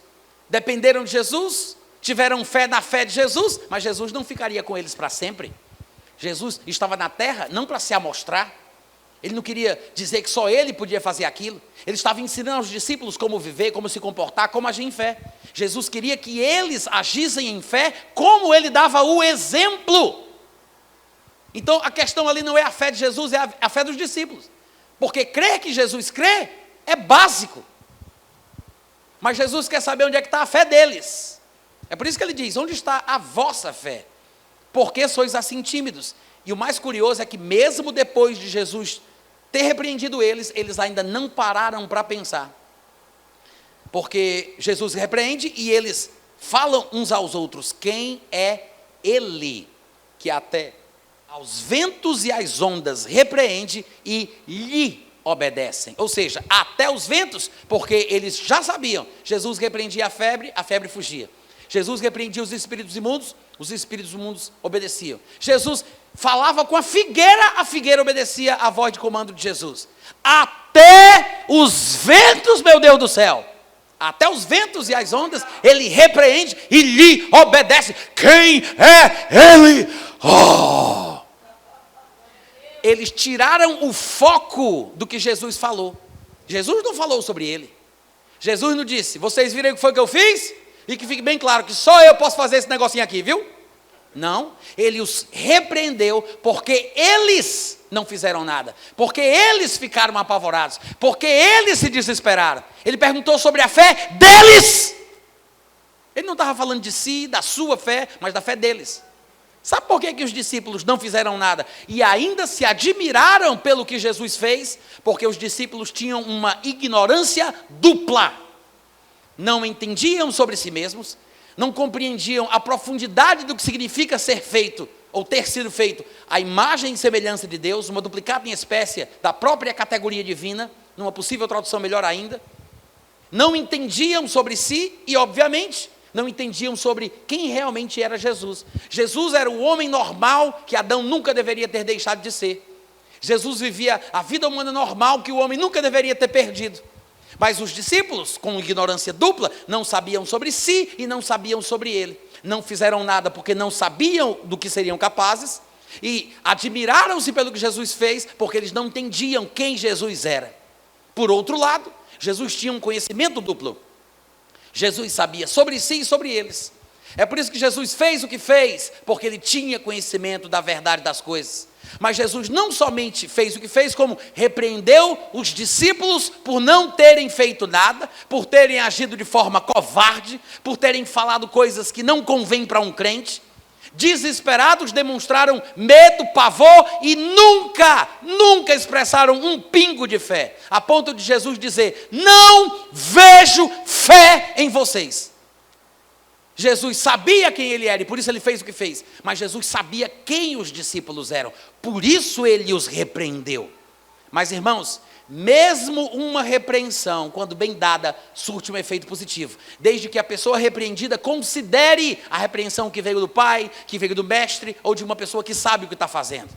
dependeram de Jesus, tiveram fé na fé de Jesus, mas Jesus não ficaria com eles para sempre. Jesus estava na terra não para se amostrar. Ele não queria dizer que só ele podia fazer aquilo. Ele estava ensinando aos discípulos como viver, como se comportar, como agir em fé. Jesus queria que eles agissem em fé como ele dava o exemplo. Então a questão ali não é a fé de Jesus, é a fé dos discípulos. Porque crer que Jesus crê é básico. Mas Jesus quer saber onde é que está a fé deles. É por isso que ele diz, onde está a vossa fé? Por que sois assim tímidos? E o mais curioso é que mesmo depois de Jesus ter repreendido eles, eles ainda não pararam para pensar. Porque Jesus repreende e eles falam uns aos outros, quem é ele que até aos ventos e às ondas repreende e lhe obedecem? Ou seja, até os ventos, porque eles já sabiam, Jesus repreendia a febre fugia. Jesus repreendia os espíritos imundos obedeciam. Jesus falava com a figueira obedecia à voz de comando de Jesus. Até os ventos, meu Deus do céu, até os ventos e as ondas, ele repreende e lhe obedece. Quem é ele? Oh! Eles tiraram o foco do que Jesus falou. Jesus não falou sobre ele. Jesus não disse, vocês viram o que foi que eu fiz? E que fique bem claro que só eu posso fazer esse negocinho aqui, viu? Não, ele os repreendeu porque eles não fizeram nada, porque eles ficaram apavorados, porque eles se desesperaram. Ele perguntou sobre a fé deles. Ele não estava falando de si, da sua fé, mas da fé deles. Sabe por que os discípulos não fizeram nada e ainda se admiraram pelo que Jesus fez? Porque os discípulos tinham uma ignorância dupla. Não entendiam sobre si mesmos, não compreendiam a profundidade do que significa ser feito, ou ter sido feito, a imagem e semelhança de Deus, uma duplicata em espécie da própria categoria divina, numa possível tradução melhor ainda. Não entendiam sobre si e, obviamente, não entendiam sobre quem realmente era Jesus. Jesus era o homem normal que Adão nunca deveria ter deixado de ser. Jesus vivia a vida humana normal que o homem nunca deveria ter perdido. Mas os discípulos, com ignorância dupla, não sabiam sobre si e não sabiam sobre ele. Não fizeram nada porque não sabiam do que seriam capazes e admiraram-se pelo que Jesus fez porque eles não entendiam quem Jesus era. Por outro lado, Jesus tinha um conhecimento duplo. Jesus sabia sobre si e sobre eles. É por isso que Jesus fez o que fez, porque ele tinha conhecimento da verdade das coisas. Mas Jesus não somente fez o que fez, como repreendeu os discípulos por não terem feito nada, por terem agido de forma covarde, por terem falado coisas que não convêm para um crente. Desesperados, demonstraram medo, pavor e nunca expressaram um pingo de fé, a ponto de Jesus dizer, não vejo fé em vocês. Jesus sabia quem ele era e por isso ele fez o que fez, mas Jesus sabia quem os discípulos eram, por isso ele os repreendeu. Mas irmãos, mesmo uma repreensão, quando bem dada, surte um efeito positivo, desde que a pessoa repreendida considere a repreensão que veio do pai, que veio do mestre, ou de uma pessoa que sabe o que está fazendo.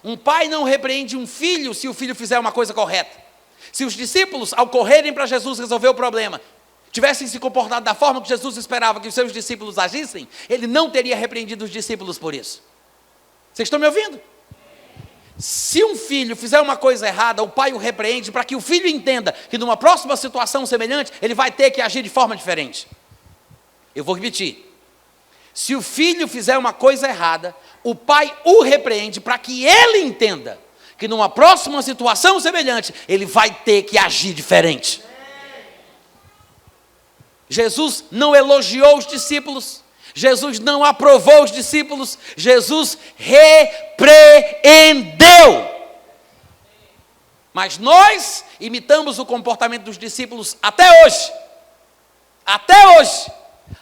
Um pai não repreende um filho se o filho fizer uma coisa correta. Se os discípulos, ao correrem para Jesus resolver o problema, tivessem se comportado da forma que Jesus esperava que os seus discípulos agissem, ele não teria repreendido os discípulos por isso. Vocês estão me ouvindo? Se um filho fizer uma coisa errada, o pai o repreende para que o filho entenda que numa próxima situação semelhante, ele vai ter que agir de forma diferente. Eu vou repetir. Se o filho fizer uma coisa errada, o pai o repreende para que ele entenda que numa próxima situação semelhante, ele vai ter que agir diferente. Jesus não elogiou os discípulos, Jesus não aprovou os discípulos, Jesus repreendeu. Mas nós imitamos o comportamento dos discípulos até hoje,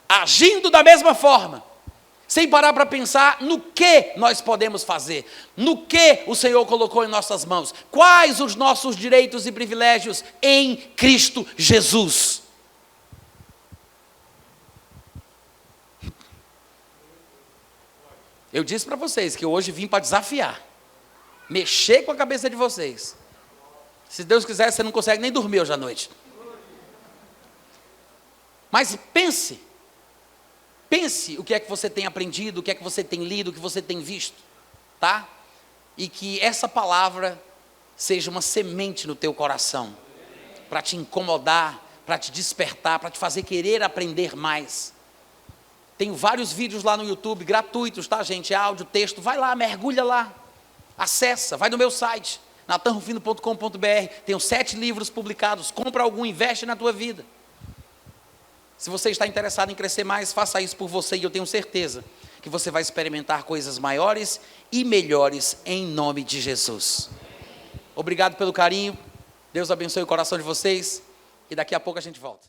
agindo da mesma forma, sem parar para pensar no que nós podemos fazer, no que o Senhor colocou em nossas mãos, quais os nossos direitos e privilégios em Cristo Jesus. Eu disse para vocês que hoje vim para desafiar, mexer com a cabeça de vocês. Se Deus quiser, você não consegue nem dormir hoje à noite. Mas pense o que é que você tem aprendido, o que é que você tem lido, o que você tem visto, tá? E que essa palavra seja uma semente no teu coração, para te incomodar, para te despertar, para te fazer querer aprender mais. Tenho vários vídeos lá no YouTube, gratuitos, tá gente? Áudio, texto, vai lá, mergulha lá, acessa, vai no meu site, natanrufino.com.br. Tenho 7 livros publicados. Compra algum, investe na tua vida. Se você está interessado em crescer mais, faça isso por você, e eu tenho certeza que você vai experimentar coisas maiores e melhores em nome de Jesus. Obrigado pelo carinho. Deus abençoe o coração de vocês. E daqui a pouco a gente volta.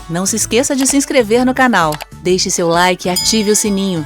Não se esqueça de se inscrever no canal. Deixe seu like e ative o sininho.